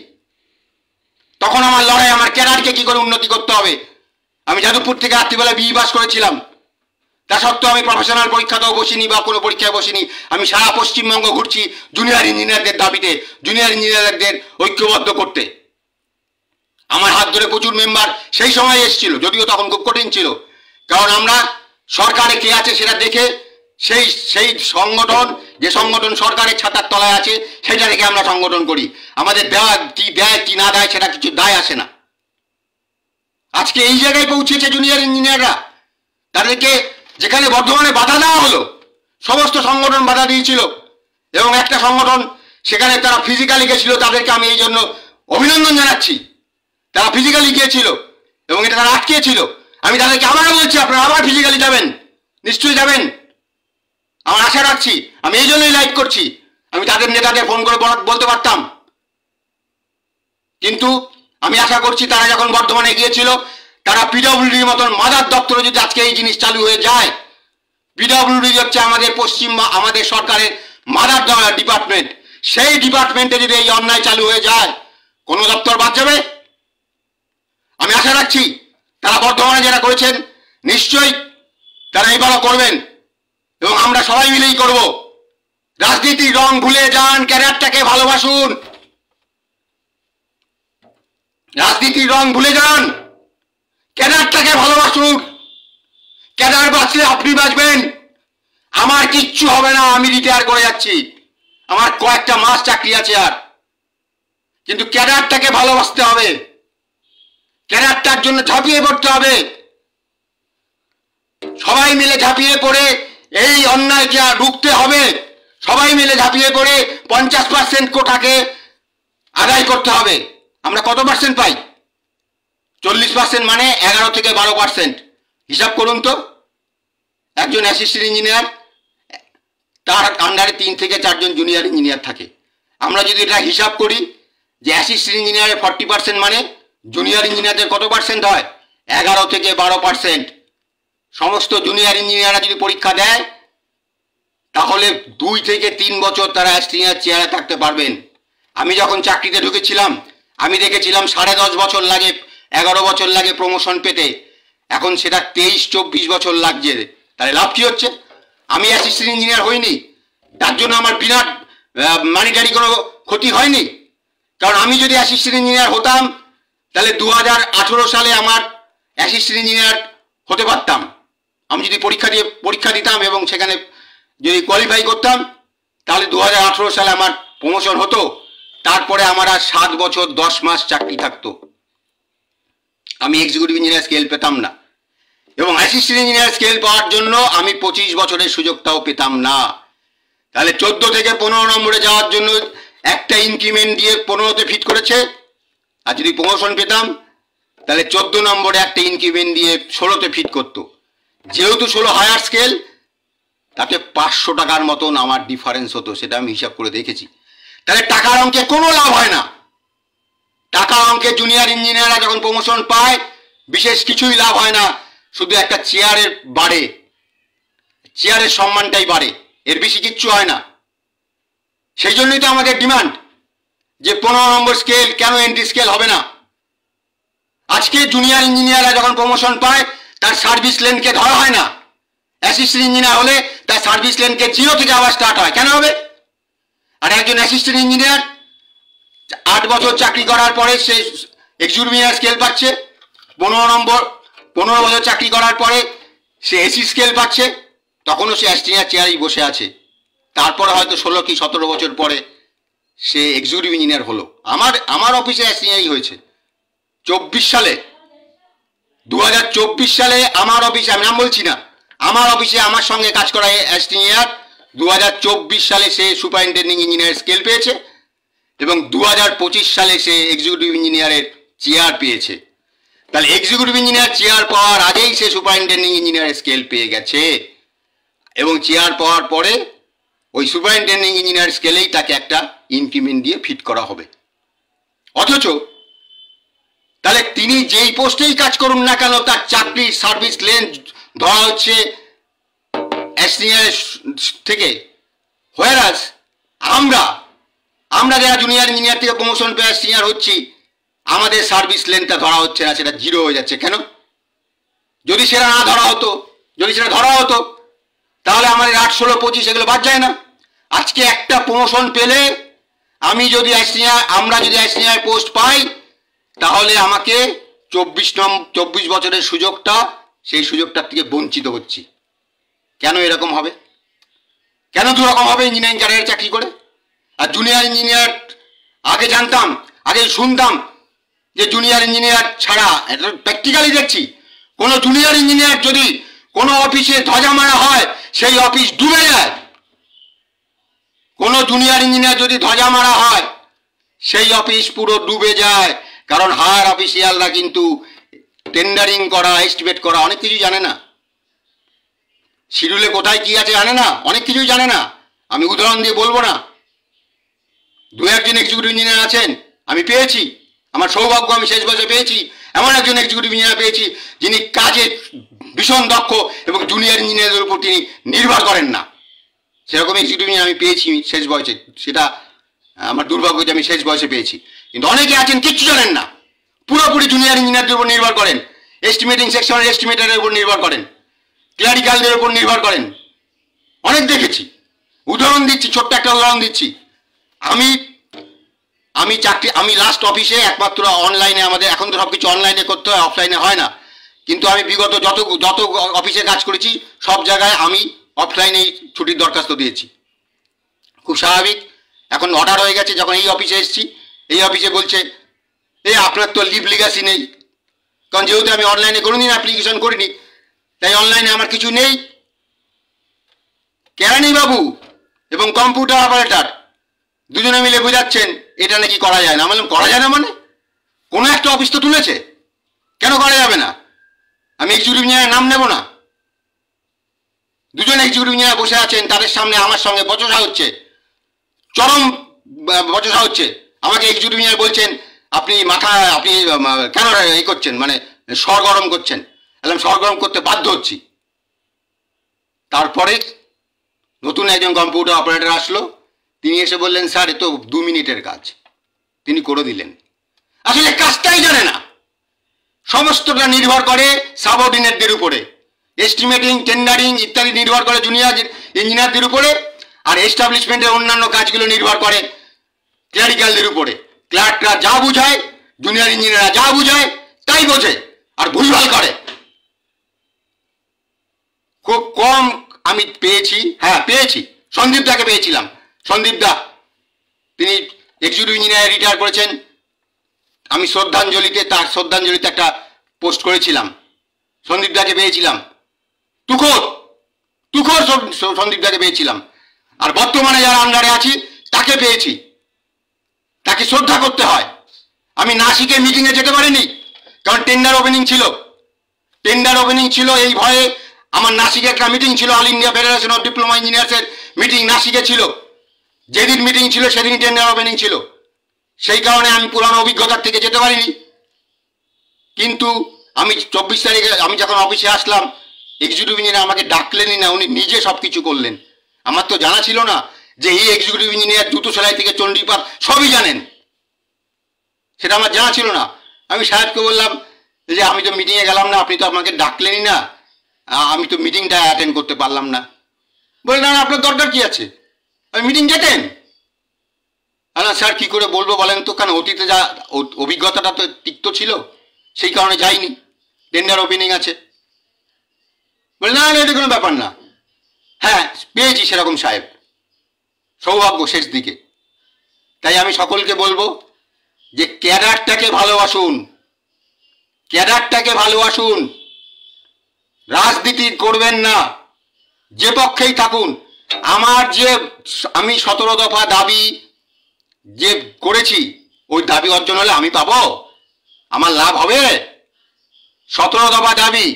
তখন আমার লড়াই, আমার ক্যাডারকে কি করে উন্নতি করতে হবে। আমি যাদবপুর থেকে রাত্রিবেলা বিই পাস করেছিলাম, তা সত্ত্বেও আমি প্রফেশনাল পরীক্ষাতেও বসিনি বা কোনো পরীক্ষায় বসিনি। আমি সারা পশ্চিমবঙ্গ ঘুরছি জুনিয়র ইঞ্জিনিয়ারদের দাবিতে, জুনিয়র ইঞ্জিনিয়ারদের ঐক্যবদ্ধ করতে। আমার হাত ধরে প্রচুর মেম্বার সেই সময় এসেছিল, যদিও তখন খুব কঠিন ছিল, কারণ আমরা সরকারে কে আছে সেটা দেখে সেই সংগঠন, যে সংগঠন সরকারের ছাতার তলায় আছে সেটা দেখে আমরা সংগঠন করি। আমাদের দেয় কি না দেয় সেটা কিছু দায় আসে না। আজকে এই জায়গায় পৌঁছেছে জুনিয়র ইঞ্জিনিয়াররা, তাদেরকে যেখানে বর্ধমানে বাধা দেওয়া হলো, সমস্ত সংগঠন বাধা দিয়েছিল, এবং একটা সংগঠন সেখানে তারা ফিজিক্যালি গেছিল, তাদেরকে আমি এই জন্য অভিনন্দন জানাচ্ছি। তারা ফিজিক্যালি গিয়েছিল এবং এটা তারা আটকেছিল। আমি তাদেরকে আবারও বলছি, আপনারা আবার ফিজিক্যালি যাবেন, নিশ্চয়ই যাবেন, আমার আশা রাখছি। আমি এই জন্যই লাইক করছি। আমি তাদের নেতাদের ফোন করে বলতে পারতাম, কিন্তু আমি আশা করছি তারা যখন বর্ধমানে গিয়েছিল, তারা পিডব্লিউডির মতন মাদার দপ্তরে যদি আজকে এই জিনিস চালু হয়ে যায়, পিডব্লিউডি হচ্ছে আমাদের সরকারের মাদার ডিপার্টমেন্ট, সেই ডিপার্টমেন্টে যদি এই অন্যায় চালু হয়ে যায়, কোন দপ্তর বাদ যাবে? আমি আশা রাখছি তারা বর্ধমানে যারা করেছেন নিশ্চয়ই তারা এবারও করবেন, এবং আমরা সবাই মিলেই করব। রাজনীতির রং ভুলে যান, ক্যাডারটাকে ভালোবাসুন। রাজনীতির রং ভুলে যান, ক্যাডারটাকে ভালোবাসুন। ক্যাডার বাঁচলে আপনি বাঁচবেন। আমার কিচ্ছু হবে না, আমি রিটায়ার করে যাচ্ছি, আমার কয়েকটা মাস চাকরি আছে আর। কিন্তু ক্যাডারটাকে ভালোবাসতে হবে, ক্যাডারটার জন্য ঝাঁপিয়ে পড়তে হবে। সবাই মিলে ঝাঁপিয়ে পড়ে এই অন্যায়কে রুখতে হবে। সবাই মিলে ঝাঁপিয়ে পড়ে 50% কোটাকে আদায় করতে হবে। আমরা কত পার্সেন্ট পাই? 40%, মানে 11 থেকে 12%। হিসাব করুন তো, একজন অ্যাসিস্ট্যান্ট ইঞ্জিনিয়ার, তার আন্ডারে 3 থেকে 4 জন জুনিয়র ইঞ্জিনিয়ার থাকে। আমরা যদি এটা হিসাব করি যে অ্যাসিস্ট্যান্ট ইঞ্জিনিয়ারের 40%, মানে জুনিয়র ইঞ্জিনিয়ারদের কত পার্সেন্ট হয়? 11 থেকে 12%। সমস্ত জুনিয়র ইঞ্জিনিয়াররা যদি পরীক্ষা দেয় তাহলে 2 থেকে 3 বছর তারা অ্যাসিস্ট্যান্ট চেয়ারে থাকতে পারবেন। আমি যখন চাকরিতে ঢুকেছিলাম আমি দেখেছিলাম 10.5 বছর লাগে, 11 বছর লাগে প্রমোশন পেতে। এখন সেটা 23-24 বছর লাগছে। তাহলে লাভ কি হচ্ছে? আমি অ্যাসিস্ট্যান্ট ইঞ্জিনিয়ার হইনি, তার জন্য আমার বিরাট মানিটারি কোনো ক্ষতি হয়নি। কারণ আমি যদি অ্যাসিস্ট্যান্ট ইঞ্জিনিয়ার হতাম তাহলে 2018 সালে আমার অ্যাসিস্ট্যান্ট ইঞ্জিনিয়ার হতে পারতাম। আমি যদি পরীক্ষা দিতাম এবং সেখানে যদি কোয়ালিফাই করতাম তাহলে 2018 সালে আমার প্রমোশন হতো। তারপরে আমার আর 7 বছর 10 মাস চাকরি থাকতো, আমি এক্সিকিউটিভ ইঞ্জিনিয়ার স্কেল পেতাম না। এবং অ্যাসিস্ট্যান্ট ইঞ্জিনিয়ার স্কেল পাওয়ার জন্য আমি 25 বছরের সুযোগটাও পেতাম না। তাহলে 14 থেকে 15 নম্বরে যাওয়ার জন্য একটা ইনক্রিমেন্ট দিয়ে 15তে ফিট করেছে। আর যদি প্রমোশন পেতাম তাহলে 14 নম্বরে একটা ইনক্রিমেন্ট দিয়ে 16তে ফিট করতো। যেহেতু 16 হায়ার স্কেল, তাতে 500 টাকার মতন আমার ডিফারেন্স হতো, সেটা আমি হিসাব করে দেখেছি। তাহলে টাকার অঙ্কে কোনো লাভ হয় না। টাকার অঙ্কে জুনিয়র ইঞ্জিনিয়াররা যখন প্রমোশন পায় বিশেষ কিছুই লাভ হয় না, শুধু একটা চেয়ারের বাড়ে, চেয়ারের সম্মানটাই বাড়ে, এর বেশি কিচ্ছু হয় না। সেই জন্যই তো আমাদের ডিমান্ড যে 15 নম্বর স্কেল কেন এন্ট্রি স্কেল হবে না। আজকে জুনিয়র ইঞ্জিনিয়াররা যখন প্রমোশন পায় তার সার্ভিস লেনকে ধরা হয় না। অ্যাসিস্ট্যান্ট ইঞ্জিনিয়ার হলে তার সার্ভিস লেনকে 0 থেকে আবার স্টার্ট হয়। কেন হবে? আর একজন অ্যাসিস্ট্যান্ট ইঞ্জিনিয়ার 8 বছর চাকরি করার পরে সে এক্সিকিউটিভ ইঞ্জিনিয়ার স্কেল পাচ্ছে, 15 বছর চাকরি করার পরে সে এসি স্কেল পাচ্ছে, তখনও সে অ্যাসিস্ট্যান্ট চেয়ারেই বসে আছে। তারপরে হয়তো 16 কি 17 বছর পরে সে এক্সিকিউটিভ ইঞ্জিনিয়ার হলো। আমার অফিসে অ্যাসিস্ট্যান্ট হয়েছে 24 সালে, 2024 সালে আমার অফিসে, আমি নাম বলছি না, আমার অফিসে আমার সঙ্গে কাজ করা অ্যাসিস্ট্যান্ট 2024 সালে সে সুপারিনটেন্ডিং ইঞ্জিনিয়ার স্কেল পেয়েছে এবং 2025 সালে সে এক্সিকিউটিভ ইঞ্জিনিয়ারের চেয়ার পেয়েছে। তাহলে এক্সিকিউটিভ ইঞ্জিনিয়ার চেয়ার পাওয়ার আগেই সে সুপারিনটেন্ডিং ইঞ্জিনিয়ারের স্কেল পেয়ে গেছে এবং চেয়ার পাওয়ার পরে ওই সুপারিনটেন্ডিং ইঞ্জিনিয়ার স্কেলেই তাকে একটা ইনক্রিমেন্ট দিয়ে ফিট করা হবে। অথচ তাহলে তিনি যেই পোস্টেই কাজ করুন না কেন তার চাকরির সার্ভিস লেন ধরা হচ্ছে অ্যাসিস্ট্যান্ট থেকে। হোয়ারাস আমরা যারা জুনিয়র ইঞ্জিনিয়ার থেকে প্রমোশন পেয়ে সিনিয়র হচ্ছি, আমাদের সার্ভিস লেনটা ধরা হচ্ছে না, সেটা 0 হয়ে যাচ্ছে। কেন? যদি সেটা না ধরা হতো, যদি সেটা ধরা হতো তাহলে আমাদের 8, 16, 25 এগুলো বাদ যায় না। আজকে একটা প্রমোশন পেলে আমরা যদি অ্যাসিস্ট্যান্ট পোস্ট পাই তাহলে আমাকে 24 বছরের সুযোগটা, সেই সুযোগটার থেকে বঞ্চিত হচ্ছি। কেন এরকম হবে? কেন দুরকম হবে ইঞ্জিনিয়ারিং ক্যারিয়ারে চাকরি করে? আর জুনিয়র ইঞ্জিনিয়ার আগে জানতাম, আগে শুনতাম যে জুনিয়র ইঞ্জিনিয়ার ছাড়া, এটা প্র্যাকটিক্যালি দেখছি, কোনো জুনিয়র ইঞ্জিনিয়ার যদি কোনো অফিসে ধ্বজা মারা হয় সেই অফিস ডুবে যায়। কোনো জুনিয়র ইঞ্জিনিয়ার যদি ধ্বজা মারা হয় সেই অফিস পুরো ডুবে যায়। কারণ হায়ার অফিসিয়ালরা কিন্তু টেন্ডারিং করা, এস্টিমেট করা অনেক কিছুই জানে না, শিডিউলে কোথায় কি আছে জানে না, অনেক কিছুই জানে না। আমি উদাহরণ দিয়ে বলবো না, 2-1 এক্সিকিউটিভ ইঞ্জিনিয়ার আছেন, আমি পেয়েছি, আমার সৌভাগ্য, আমি শেষ বয়সে পেয়েছি এমন একজন এক্সিকিউটিভ ইঞ্জিনিয়ার পেয়েছি যিনি কাজে ভীষণ দক্ষ এবং জুনিয়র ইঞ্জিনিয়ারদের উপর তিনি নির্ভর করেন না। সেরকম এক্সিকিউটিভ ইঞ্জিনিয়ার আমি পেয়েছি শেষ বয়সে, সেটা আমার দুর্ভাগ্য যে আমি শেষ বয়সে পেয়েছি। কিন্তু অনেকে আছেন কিচ্ছু জানেন না, পুরোপুরি জুনিয়র ইঞ্জিনিয়ারদের উপর নির্ভর করেন, এস্টিমেটিং সেকশনের এস্টিমেটারের উপর নির্ভর করেন, ক্লারিক্যালদের উপর নির্ভর করেন, অনেক দেখেছি। উদাহরণ দিচ্ছি, ছোট্ট একটা উদাহরণ দিচ্ছি। আমি আমি লাস্ট অফিসে একমাত্র অনলাইনে, আমাদের এখন তো সব কিছু অনলাইনে করতে হয়, অফলাইনে হয় না, কিন্তু আমি বিগত যত অফিসে কাজ করেছি সব জায়গায় আমি অফলাইনেই ছুটির দরখাস্ত দিয়েছি। খুব স্বাভাবিক। এখন অর্ডার হয়ে গেছে, যখন এই অফিসে এসেছি, এই অফিসে বলছে আপনার তো লিভ লিগাসি নেই, কারণ যেহেতু আমি অনলাইনে কোনোদিন অ্যাপ্লিকেশন করিনি, তাই অনলাইনে আমার কিছু নেই। কেরানি বাবু এবং কম্পিউটার অপারেটর দুজনে মিলে বোঝাচ্ছেন এটা নাকি করা যায় না। আমি বললাম করা যায় না মানে? কোনো একটা অফিস তো তুলেছে, কেন করা যাবে না? আমি এক্সিকিউটিভ ইঞ্জিনিয়ারের নাম নেব না। দুজন এক্সিকিউটিভ ইঞ্জিনিয়ার বসে আছেন, তাদের সামনে আমার সঙ্গে বচসা হচ্ছে, চরম বচসা হচ্ছে। আমাকে এক্সিকিউটিভ ইঞ্জিনিয়ার বলছেন আপনি কেন এই করছেন, মানে সরগরম করছেন। বললাম সরগরম করতে বাধ্য হচ্ছি। তারপরে নতুন একজন কম্পিউটার অপারেটর আসলো, তিনি এসে বললেন স্যার এ তো 2 মিনিটের কাজ, তিনি করে দিলেন। আসলে কাজটাই জানে না, সমস্তটা নির্ভর করে সাবঅর্ডিনেটদের উপরে। এস্টিমেটিং, টেন্ডারিং ইত্যাদি নির্ভর করে জুনিয়র ইঞ্জিনিয়ারদের উপরে, আর এস্টাবলিশমেন্টের অন্যান্য কাজগুলো নির্ভর করে ক্লারিক্যালদের উপরে। ক্লার্করা যা বুঝায়, জুনিয়র ইঞ্জিনিয়াররা যা বুঝায় তাই বোঝে আর ভুলভাল করে। খুব কম আমি পেয়েছি, হ্যাঁ পেয়েছি, সন্দীপ দাকে পেয়েছিলাম। সন্দীপ দা তিনি এক্সিকিউটিভ ইঞ্জিনিয়ার রিটায়ার করেছেন। আমি তার শ্রদ্ধাঞ্জলিতে একটা পোস্ট করেছিলাম, সন্দীপ দাকে পেয়েছিলাম। তুখোর সন্দীপ দাকে পেয়েছিলাম। আর বর্তমানে যারা আন্ডারে আছি তাকে পেয়েছি, তাকে শ্রদ্ধা করতে হয়। আমি নাসিকে মিটিংয়ে যেতে পারিনি, কারণ টেন্ডার ওপেনিং ছিল। এই ভয়ে আমার নাসিকে একটা মিটিং ছিল, all India federation of diploma ইঞ্জিনিয়ার্সের মিটিং নাসিকে ছিল। যেদিন মিটিং ছিল সেদিন টেন্ডার ওপেনিং ছিল, সেই কারণে আমি পুরানো অভিজ্ঞতার থেকে যেতে পারিনি। কিন্তু আমি 24 তারিখে আমি যখন অফিসে আসলাম, এক্সিকিউটিভ ইঞ্জিনিয়ার আমাকে ডাকলেনই না, উনি নিজে সব কিছু করলেন। আমার তো জানা ছিল না যে এই এক্সিকিউটিভ ইঞ্জিনিয়ার জুতো সেলাই থেকে চণ্ডীপাঠ সবই জানেন, সেটা আমার জানা ছিল না। আমি সাহেবকে বললাম যে আমি তো মিটিংয়ে গেলাম না, আপনি তো আমাকে ডাকলেনই না, আমি তো মিটিংটা অ্যাটেন্ড করতে পারলাম না। বললেন না আপনার দরকার কি আছে, আমি মিটিং যেতেন। না স্যার কী করে বলবো বলেন তো, কারণ অতীতে যা অভিজ্ঞতাটা তো তিক্ত ছিল, সেই কারণে যাইনি। টেন্ডার ওপেনিং আছে। বলে না এটা কোনো ব্যাপার না। হ্যাঁ পেয়েছি সেরকম সাহেব, সৌভাগ্য শেষ দিকে। তাই আমি সকলকে বলবো যে ক্যাডারটাকে ভালোবাসুন, রাজনীতি করবেন না, যে পক্ষেই থাকুন। আমি 17 দফা দাবি যে করেছি, ওই দাবি অর্জন হলে আমি পাবো, আমার লাভ হবে। 17 দফা দাবি,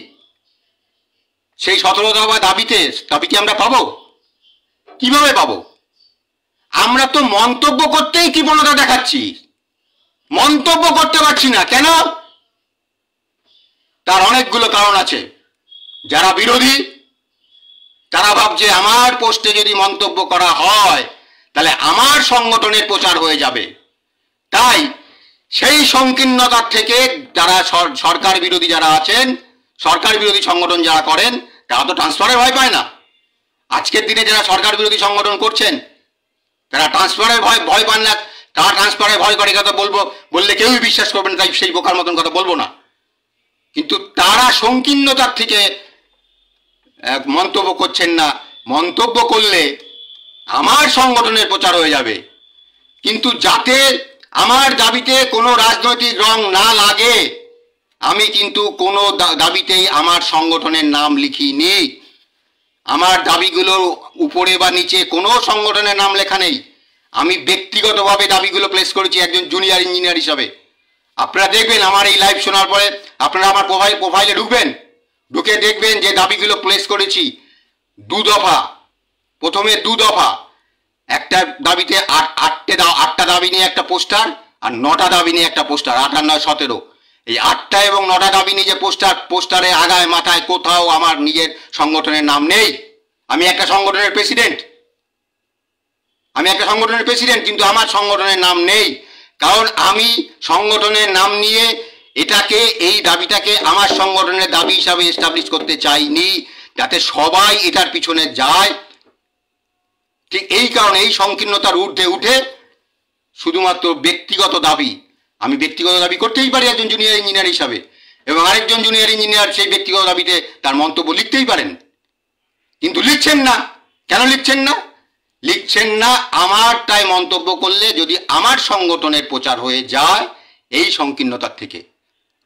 সেই 17 দফা দাবিকে আমরা পাবো? কিভাবে পাবো? আমরা তো মন্তব্য করতেই কৃপণতা দেখাচ্ছি, মন্তব্য করতে পারছি না। কেন? তার অনেকগুলো কারণ আছে। যারা বিরোধী তারা ভাবছে আমার পোস্টে যদি মন্তব্য করা হয় তাহলে আমার সংগঠনের প্রচার হয়ে যাবে। তাই সেই সংকীর্ণতার থেকে যারা সরকার বিরোধী যারা আছেন, সরকার বিরোধী সংগঠন যারা করেন, তারা তো ট্রান্সফারের ভয় পায় না। আজকের দিনে যারা সরকার বিরোধী সংগঠন করছেন তারা ট্রান্সফারের ভয় পান না। তারা ট্রান্সফারের ভয় করে কথা বললে কেউই বিশ্বাস করবেন, তাই সেই বোকার মতন কথা বলবো না। কিন্তু তারা সংকীর্ণতার থেকে মন্তব্য করছেন না। মন্তব্য করলে আমার সংগঠনের প্রচার হয়ে যাবে, কিন্তু যাতে আমার দাবিতে কোনো রাজনৈতিক রং না লাগে, আমি কিন্তু কোনো দাবিতেই আমার সংগঠনের নাম লিখিনি। আমার দাবিগুলোর উপরে বা নিচে কোনো সংগঠনের নাম লেখা নেই। আমি ব্যক্তিগতভাবে দাবিগুলো প্লেস করেছি একজন জুনিয়র ইঞ্জিনিয়ার হিসাবে। আপনারা দেখবেন আমার এই লাইভ শোনার পরে আপনারা আমার প্রোফাইলে ঢুকে দেখবেন যে দাবিগুলো প্লেস করেছি 2 দফা। প্রথমে 2 দফা, একটা দাবিতে 8টা দাবি নিয়ে একটা পোস্টার, আর 9টা দাবি নিয়ে একটা পোস্টার, 8 আর 9 17। এই 8টা এবং 9টা দাবি নিয়ে যে পোস্টারে আগায় মাথায় কোথাও আমার নিজের সংগঠনের নাম নেই। আমি একটা সংগঠনের প্রেসিডেন্ট, কিন্তু আমার সংগঠনের নাম নেই। কারণ আমি সংগঠনের নাম নিয়ে এই দাবিটাকে আমার সংগঠনের দাবি হিসাবে এস্টাবলিশ করতে চাইনি, যাতে সবাই এটার পিছনে যায়। ঠিক এই কারণে এই সংকীর্ণতার ঊর্ধ্বে উঠে শুধুমাত্র ব্যক্তিগত দাবি, আমি ব্যক্তিগত দাবি করতেই পারি একজন জুনিয়র ইঞ্জিনিয়ার হিসাবে, এবং আরেকজন জুনিয়র ইঞ্জিনিয়ার সেই ব্যক্তিগত দাবিতে তার মন্তব্য লিখতেই পারেন, কিন্তু লিখছেন না। কেন লিখছেন না? লিখছেন না আমারটাই মন্তব্য করলে যদি আমার সংগঠনের প্রচার হয়ে যায় এই সংকীর্ণতার থেকে।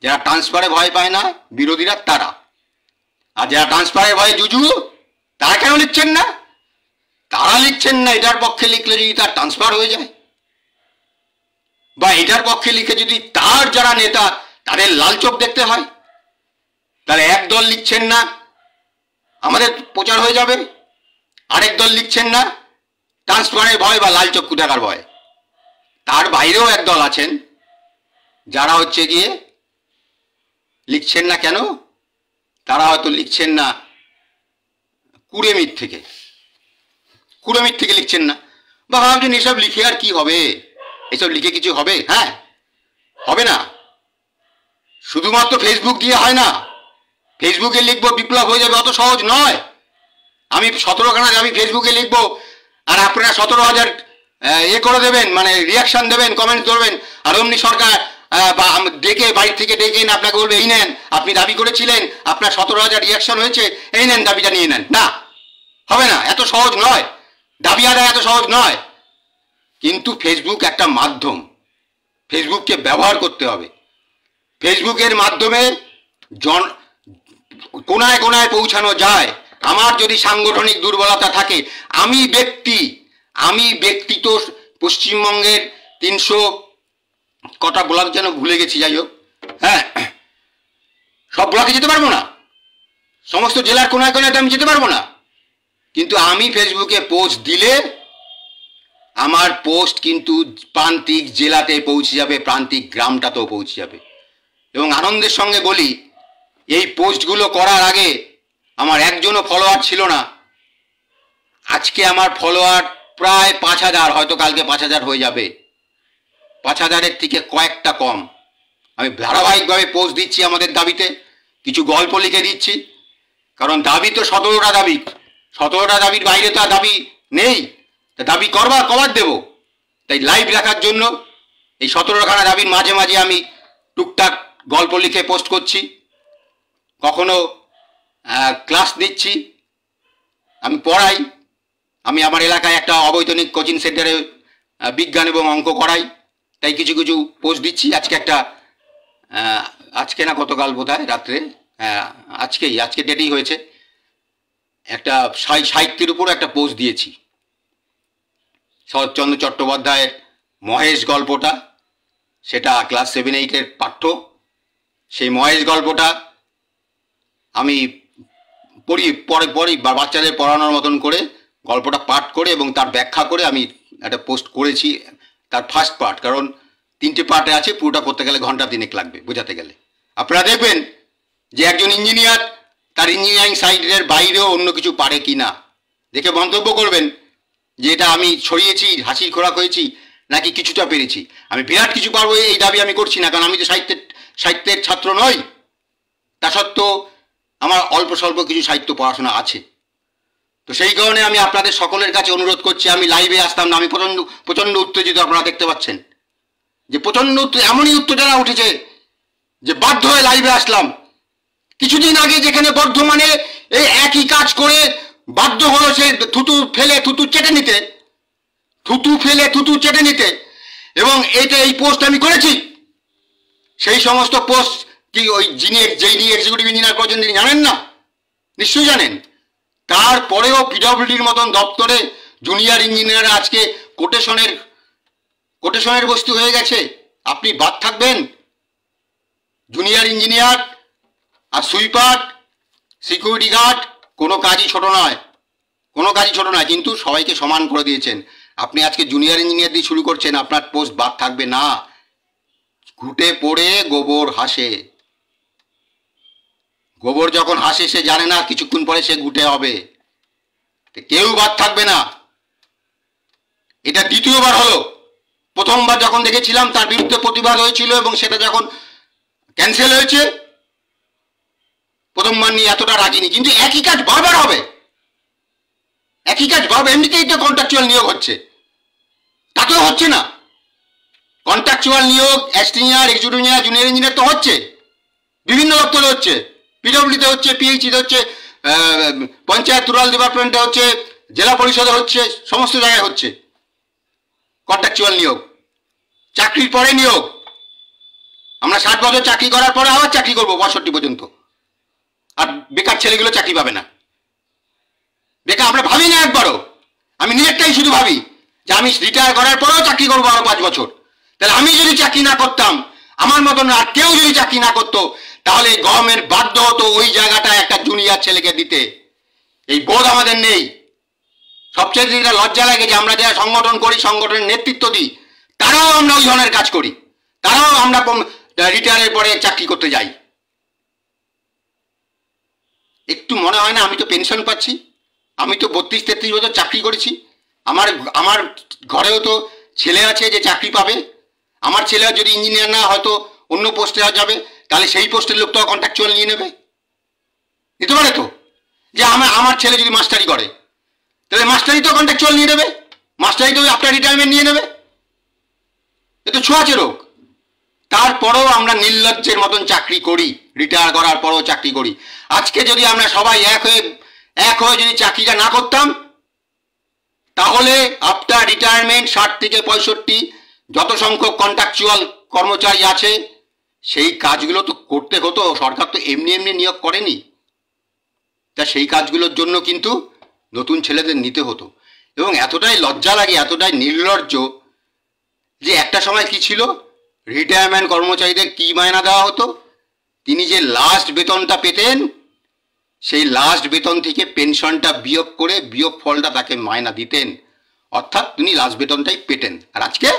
যারা ট্রান্সফারে ভয় পায় না বিরোধীরা তারা, আর যারা ট্রান্সফারের ভয়ে জুজু তারা কেন লিখছেন না? তারা লিখছেন না এটার পক্ষে লিখলে যদি তার ট্রান্সফার হয়ে যায়, বা এটার পক্ষে লিখে যদি তার যারা নেতা তাদের লাল চোখ দেখতে হয়, তাহলে এক দল লিখছেন না আমাদের প্রচার হয়ে যাবে, আরেক দল লিখছেন না ট্রান্সফারের ভয় বা লাল চক্ষু দেখার ভয়। তার বাইরেও এক দল আছেন যারা হচ্ছে গিয়ে লিখছেন না। কেন? তারা হয়তো লিখছেন না কুড়েমির থেকে লিখছেন না, বা ভাবছেন এসব লিখে আর কি হবে, এসব লিখে কিছু হবে? হ্যাঁ, হবে না। শুধুমাত্র ফেসবুক দিয়ে হয় না। ফেসবুকে লিখবো বিপ্লব হয়ে যাবে, অত সহজ নয়। আমি 17খানা দাবি ফেসবুকে লিখবো আর আপনারা 17,000 করে দেবেন, মানে রিয়াকশন দেবেন, কমেন্ট করবেন, আর অমনি সরকার বা ডেকে বাড়ি থেকে ডেকে এনে আপনাকে বলবে এই নেন, আপনি দাবি করেছিলেন, আপনার 17,000 রিয়াকশন হয়েছে, এই নেন দাবিটা নিয়ে নেন। না, হবে না, এত সহজ নয়, দাবি আদায় এত সহজ নয়। কিন্তু ফেসবুক একটা মাধ্যম, ফেসবুককে ব্যবহার করতে হবে। ফেসবুকের মাধ্যমে কোনায় কোনায় পৌঁছানো যায়। আমার যদি সাংগঠনিক দুর্বলতা থাকে, আমি ব্যক্তি তো পশ্চিমবঙ্গের 300 কটা ব্লক যেন ভুলে গেছি, যাই হোক, হ্যাঁ, সব ব্লকে যেতে পারবো না, সমস্ত জেলার কোনায় কোনায় আমি যেতে পারবো না, কিন্তু আমি ফেসবুকে পোস্ট দিলে আমার পোস্ট কিন্তু প্রান্তিক জেলাতে পৌঁছে যাবে, প্রান্তিক গ্রামটাতেও পৌঁছে যাবে। এবং আনন্দের সঙ্গে বলি, এই পোস্টগুলো করার আগে আমার একজনও ফলোয়ার ছিল না। আজকে আমার ফলোয়ার প্রায় 5,000, হয়তো কালকে 5,000 হয়ে যাবে। 5,000-এর থেকে কয়েকটা কম। আমি ধারাবাহিকভাবে পোস্ট দিচ্ছি আমাদের দাবিতে, কিছু গল্প লিখে দিচ্ছি, কারণ দাবি তো 17টা দাবি, 17টা দাবির বাইরে তো আর দাবি নেই, দাবি কবার দেব। তাই লাইভ রাখার জন্য এই 17খানা দাবির মাঝে মাঝে আমি টুকটাক গল্প লিখে পোস্ট করছি, কখনো ক্লাস দিচ্ছি, আমি পড়াই। আমি আমার এলাকায় একটা অবৈতনিক কোচিং সেন্টারে বিজ্ঞান এবং অঙ্ক করাই, তাই কিছু কিছু পোস্ট দিচ্ছি। আজকে না গতকাল বোধহয় রাত্রে, আজকে ডেটেই হয়েছে, একটা সাহিত্যের উপর একটা পোস্ট দিয়েছি। শরৎচন্দ্র চট্টোপাধ্যায়ের মহেশ গল্পটা, সেটা ক্লাস 7-8-এর পাঠ্য। সেই মহেশ গল্পটা আমি পড়ি বা বাচ্চাদের পড়ানোর মতন করে গল্পটা পাঠ করে এবং তার ব্যাখ্যা করে আমি একটা পোস্ট করেছি, তার ফার্স্ট পার্ট। কারণ 3টে পার্টে আছে, পুরোটা করতে গেলে ঘন্টা 3 লাগবে বোঝাতে গেলে। আপনারা দেখবেন যে একজন ইঞ্জিনিয়ার তার ইঞ্জিনিয়ারিং সাইডের বাইরেও অন্য কিছু পারে কি না, দেখে মন্তব্য করবেন যে এটা আমি ছড়িয়েছি, হাসির খোরাক হয়েছি, নাকি কিছুটা পেরেছি। আমি বিরাট কিছু পারবো এই দাবি আমি করছি না, কারণ আমি তো সাহিত্যের ছাত্র নই। তা সত্ত্বেও আমার অল্প স্বল্প কিছু সাহিত্য পড়াশোনা আছে। তো সেই কারণে আমি আপনাদের সকলের কাছে অনুরোধ করছি, আমি লাইভে আসতাম না, আমি প্রচণ্ড উত্তেজিত। আপনারা দেখতে পাচ্ছেন যে প্রচণ্ড এমনই উত্তেজনা উঠেছে যে বাধ্য হয়ে লাইভে আসলাম। কিছুদিন আগে যেখানে বর্ধমানে এই একই কাজ করে বাধ্য হলো সে থুতু ফেলে থুতু চেটে নিতে, এবং এই পোস্ট আমি করেছি। সেই সমস্ত পোস্ট কি ওই যেই এক্সিকিউটিভ ইঞ্জিনিয়ার করেছেন তিনি জানেন না? নিশ্চয়ই জানেন। তারপরেও পিডব্লিউডির মতন দপ্তরে জুনিয়র ইঞ্জিনিয়ার আজকে কোটেশনের বস্তু হয়ে গেছে। আপনি বাদ থাকবেন? জুনিয়র ইঞ্জিনিয়ার আর সুইপার, সিকিউরিটি গার্ড, কোনো কাজই ছোট নয়, কিন্তু সবাইকে সমান করে দিয়েছেন। আপনি আজকে জুনিয়র ইঞ্জিনিয়ার দিয়ে শুরু করছেন, আপনার পোস্ট বাদ থাকবে না। ঘুটে পড়ে গোবর হাসে, গোবর যখন হাসে সে জানে না কিছুক্ষণ পরে সে ঘুটে হবে, কেউ বাদ থাকবে না। এটা দ্বিতীয়বার হলো। প্রথমবার যখন দেখেছিলাম তার বিরুদ্ধে প্রতিবাদ হয়েছিল এবং সেটা যখন ক্যান্সেল হয়েছে, প্রথমবার নিয়ে এতটা রাগিনি, কিন্তু একই কাজ বারবার হবে। একই কাজ ভাব, এমনিতেই তো কন্ট্রাকচুয়াল নিয়োগ হচ্ছে, তাতেও হচ্ছে না। কন্ট্রাকচুয়াল নিয়োগ assistant executive engineer, junior engineer তো হচ্ছে, বিভিন্ন দপ্তরে হচ্ছে, পিডব্লিউডিতে হচ্ছে, পিএইচিতে হচ্ছে, পঞ্চায়েত রুরাল ডেভেলপমেন্টে হচ্ছে, জেলা পরিষদে হচ্ছে, সমস্ত জায়গায় হচ্ছে কন্ট্রাকচুয়াল নিয়োগ। চাকরির পরে নিয়োগ, আমরা 60 বছর চাকরি করার পরে আবার চাকরি করবো 65 পর্যন্ত, আর বেকার ছেলেগুলো চাকরি পাবে না। বেকার আমরা ভাবি না একবারও, আমি নিজেরটাই শুধু ভাবি যে আমি রিটায়ার করার পরেও চাকরি করবো আরো 5 বছর। তাহলে আমি যদি চাকরি না করতাম, আমার মতন আর কেউ যদি চাকরি না করতো, তাহলে গভর্নমেন্ট বাধ্য হতো ওই জায়গাটা একটা জুনিয়র ছেলেকে দিতে। এই বোধ আমাদের নেই। সবচেয়ে যেটা লজ্জা লাগে যে আমরা যারা সংগঠন করি, সংগঠনের নেতৃত্ব দিই, তারাও আমরা ওই ধরনের কাজ করি, তারাও আমরা রিটায়ারের পরে চাকরি করতে যাই। একটু মনে হয় না আমি তো পেনশন পাচ্ছি, আমি তো 32-33 বছর চাকরি করেছি, আমার ঘরেও তো ছেলে আছে যে চাকরি পাবে। আমার ছেলে যদি ইঞ্জিনিয়ার না হয়তো অন্য পোস্টে যাবে, তাহলে সেই পোস্টের লোক তো কন্ট্রাকচুয়াল নিয়ে নেবে, নিতে পারে তো। যে আমার ছেলে যদি মাস্টারি করে, তাহলে মাস্টারি তো কন্ট্রাকচুয়াল নিয়ে নেবে, মাস্টারি তো আফটার রিটায়ারমেন্ট নিয়ে নেবে। এ তো ছোঁয়াচে রোগ। তারপরেও আমরা নির্লজ্জের মতন চাকরি করি, রিটায়ার করার পরেও চাকরি করি। আজকে যদি আমরা সবাই এক হয়ে যদি চাকরিটা না করতাম, তাহলে আফটার রিটায়ারমেন্ট 60 থেকে 65 যত সংখ্যক কন্ট্রাকচুয়াল কর্মচারী আছে, সেই কাজগুলো তো করতে হতো। সরকার তো এমনি এমনি নিয়োগ করেনি, তা সেই কাজগুলোর জন্য কিন্তু নতুন ছেলেদের নিতে হতো। এবং এতটাই লজ্জা লাগে, এতটাই নির্লজ্জ যে একটা সময় কি ছিল, রিটায়ারমেন্ট কর্মচারীদের কি মায়না দেওয়া হতো, তিনি যে লাস্ট বেতনটা পেতেন, সেই লাস্ট বেতন থেকে পেনশনটা বিয়োগ করে বিয়োগ ফলটা তাকে মায়না দিতেন, অর্থাৎ তিনি লাস্ট বেতনটাই পেতেন। আর আজকে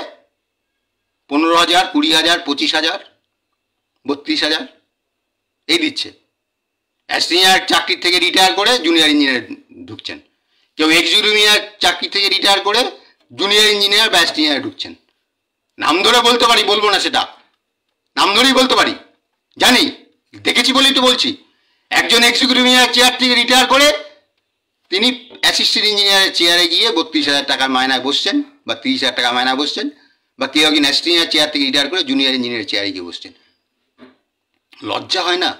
15,000, 20,000, 25,000, 32,000 এই দিচ্ছে। অ্যাসিস্ট্যান্ট চাকরি থেকে রিটায়ার করে জুনিয়র ইঞ্জিনিয়ার ঢুকছেন, কেউ এক্সিকিউটিভ ইঞ্জিনিয়ার চাকরি থেকে রিটায়ার করে জুনিয়র ইঞ্জিনিয়ার বা অ্যাসিস্ট্যান্ট ঢুকছেন। নাম ধরে বলতে পারি, বলবো না সেটা, নাম ধরেই বলতে পারি, জানি, দেখেছি বলেই তো বলছি। একজন এক্সিকিউটিভ ইঞ্জিনিয়ার চেয়ার থেকে রিটায়ার করে তিনি অ্যাসিস্ট্যান্ট ইঞ্জিনিয়ারের চেয়ারে গিয়ে 32,000 টাকা মায়নায় বসছেন, বা 30,000 টাকা মায়নায় বসছেন, বা কেউ একজন অ্যাসিস্ট্যান্ট চেয়ার থেকে রিটায়ার করে জুনিয়র ইঞ্জিনিয়ারের চেয়ারে গিয়ে বসছেন। লজ্জা হয় না?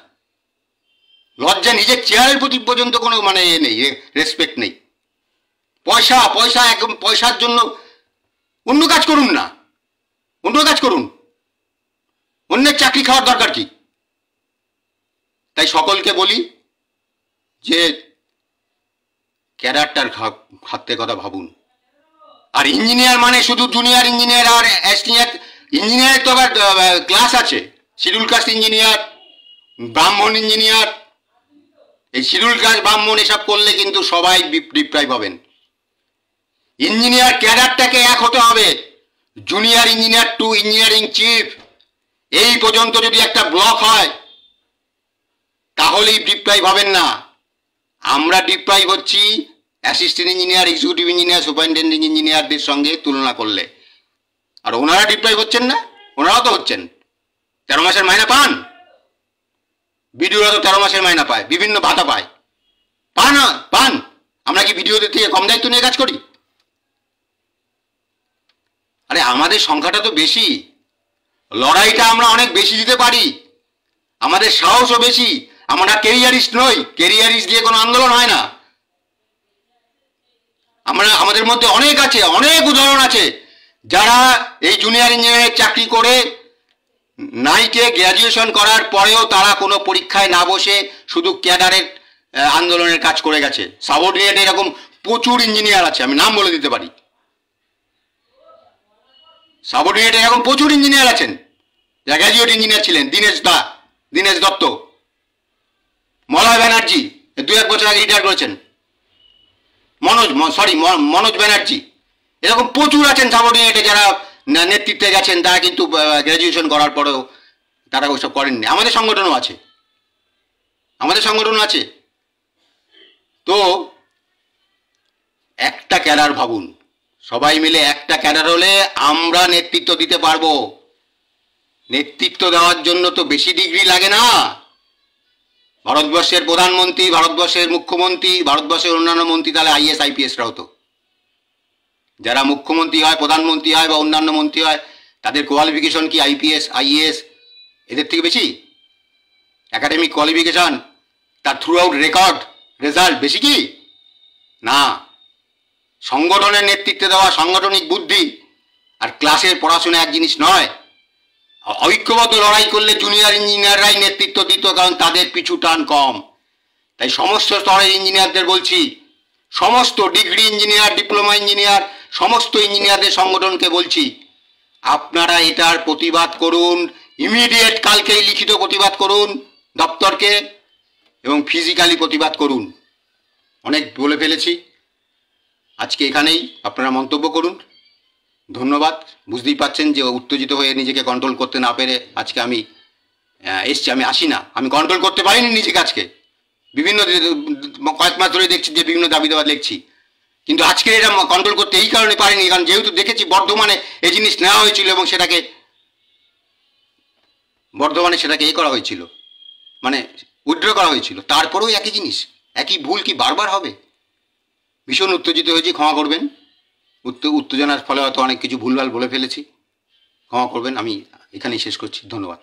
লজ্জা, নিজের চেয়ারের প্রতি পর্যন্ত কোনো মানে এ নেই, রেসপেক্ট নেই। পয়সা একদম, পয়সার জন্য অন্য কাজ করুন না, অন্য কাজ করুন, অন্যের চাকরি খাওয়ার দরকার কি? তাই সকলকে বলি যে ক্যাডারটার খাতে কথা ভাবুন। আর ইঞ্জিনিয়ার মানে শুধু জুনিয়র ইঞ্জিনিয়ার আর অ্যাসিস্ট্যান্ট ইঞ্জিনিয়ারের তো আবার ক্লাস আছে, শিডিউল কাস্ট ইঞ্জিনিয়ার, ব্রাহ্মণ ইঞ্জিনিয়ার। এই শিডিউল কাস্ট, ব্রাহ্মণ এসব করলে কিন্তু সবাই ডিপ্রাইভ হবেন। ইঞ্জিনিয়ার ক্যাডারটাকে এক হতে হবে, junior engineer two engineering chief এই পর্যন্ত যদি একটা ব্লক হয়, তাহলেই ডিপ্রাইভ হবেন না। আমরা ডিপ্রাইভ হচ্ছি assistant engineer, executive engineer, superintendent ইঞ্জিনিয়ারদের সঙ্গে তুলনা করলে। আর ওনারা ডিপ্রাইভ হচ্ছেন না? ওনারাও তো হচ্ছেন, 13 মাসের মাইনা পান। বিডিওরা তো 13 মাসের মাইনা পায়, বিভিন্ন ভাতা পায়, পান। আমরা কি বিডিওদের থেকে কম দায়িত্ব নিয়ে কাজ করি? আরে আমাদের সংখ্যাটা তো বেশি, লড়াইটা আমরা অনেক বেশি দিতে পারি, আমাদের সাহসও বেশি। আমরা ক্যারিয়ারিস্ট নই, ক্যারিয়ারিস্ট দিয়ে কোনো আন্দোলন হয় না। আমাদের মধ্যে অনেক আছে, অনেক উদাহরণ আছে যারা এই জুনিয়র ইঞ্জিনিয়ারের চাকরি করে নাইটে গ্র্যাজুয়েশন করার পরেও তারা কোনো পরীক্ষায় না বসে শুধু ক্যাডারের আন্দোলনের কাজ করে গেছে। সাবঅর্ডিনেট এরকম প্রচুর ইঞ্জিনিয়ার আছে, আমি নাম বলে দিতে পারি। সাবঅর্ডিনেট এরকম প্রচুর ইঞ্জিনিয়ার আছেন যারা গ্র্যাজুয়েট ইঞ্জিনিয়ার ছিলেন। দীনেশ দত্ত, মলয় ব্যানার্জি 2-1 বছর আগে রিটায়ার করেছেন, মনোজ ব্যানার্জি, এরকম প্রচুর আছেন সাবঅর্ডিনেটে যারা নেতৃত্বে গেছেন, তারা কিন্তু গ্র্যাজুয়েশন করার পরেও তারা ওইসব করেননি। আমাদের সংগঠনও আছে। তো একটা ক্যাডার ভাবুন, সবাই মিলে একটা ক্যাডার হলে আমরা নেতৃত্ব দিতে পারবো। নেতৃত্ব দেওয়ার জন্য তো বেশি ডিগ্রি লাগে না, ভারতবর্ষের প্রধানমন্ত্রী, ভারতবর্ষের মুখ্যমন্ত্রী, ভারতবর্ষের অন্যান্য মন্ত্রী তাহলে আইএস আইপিএসরা হতো। যারা মুখ্যমন্ত্রী হয়, প্রধানমন্ত্রী হয় বা অন্যান্য মন্ত্রী হয়, তাদের কোয়ালিফিকেশন কি আইপিএস আইএএস এদের থেকে বেশি? একাডেমিক কোয়ালিফিকেশন, তার থ্রু আউট রেকর্ড রেজাল্ট বেশি কি? না। সংগঠনের নেতৃত্বে দেওয়া সাংগঠনিক বুদ্ধি আর ক্লাসের পড়াশোনা এক জিনিস নয়। ঐক্যবদ্ধ লড়াই করলে জুনিয়র ইঞ্জিনিয়াররাই নেতৃত্ব দিত, কারণ তাদের পিছু টান কম। তাই সমস্ত স্তরের ইঞ্জিনিয়ারদের বলছি, সমস্ত ডিগ্রি ইঞ্জিনিয়ার, ডিপ্লোমা ইঞ্জিনিয়ার, সমস্ত ইঞ্জিনিয়ারদের সংগঠনকে বলছি, আপনারা এটার প্রতিবাদ করুন, ইমিডিয়েট কালকেই লিখিত প্রতিবাদ করুন দপ্তরকে, এবং ফিজিক্যালি প্রতিবাদ করুন। অনেক বলে ফেলেছি, আজকে এখানেই আপনারা মন্তব্য করুন। ধন্যবাদ। বুঝতেই পাচ্ছেন যে উত্তেজিত হয়ে নিজেকে কন্ট্রোল করতে না পেরে আজকে আমি এসছি। আমি আসি না, আমি কন্ট্রোল করতে পারিনি নিজেকে। আজকে বিভিন্ন কয়েক মাস ধরে দেখছি যে বিভিন্ন দাবি দাবা লিখছি, কিন্তু আজকে এটা কন্ট্রোল করতে এই কারণে পারিনি, কারণ যেহেতু দেখেছি বর্ধমানে এই জিনিস নেওয়া হয়েছিল এবং সেটাকে বর্ধমানে সেটাকে করা হয়েছিল, মানে উইথড্র করা হয়েছিল। তারপরেও একই জিনিস, একই ভুল কি বারবার হবে? ভীষণ উত্তেজিত হয়েছি, ক্ষমা করবেন। উত্তেজনার ফলে হয়তো অনেক কিছু ভুলভাল বলে ফেলেছি, ক্ষমা করবেন। আমি এখানেই শেষ করছি। ধন্যবাদ।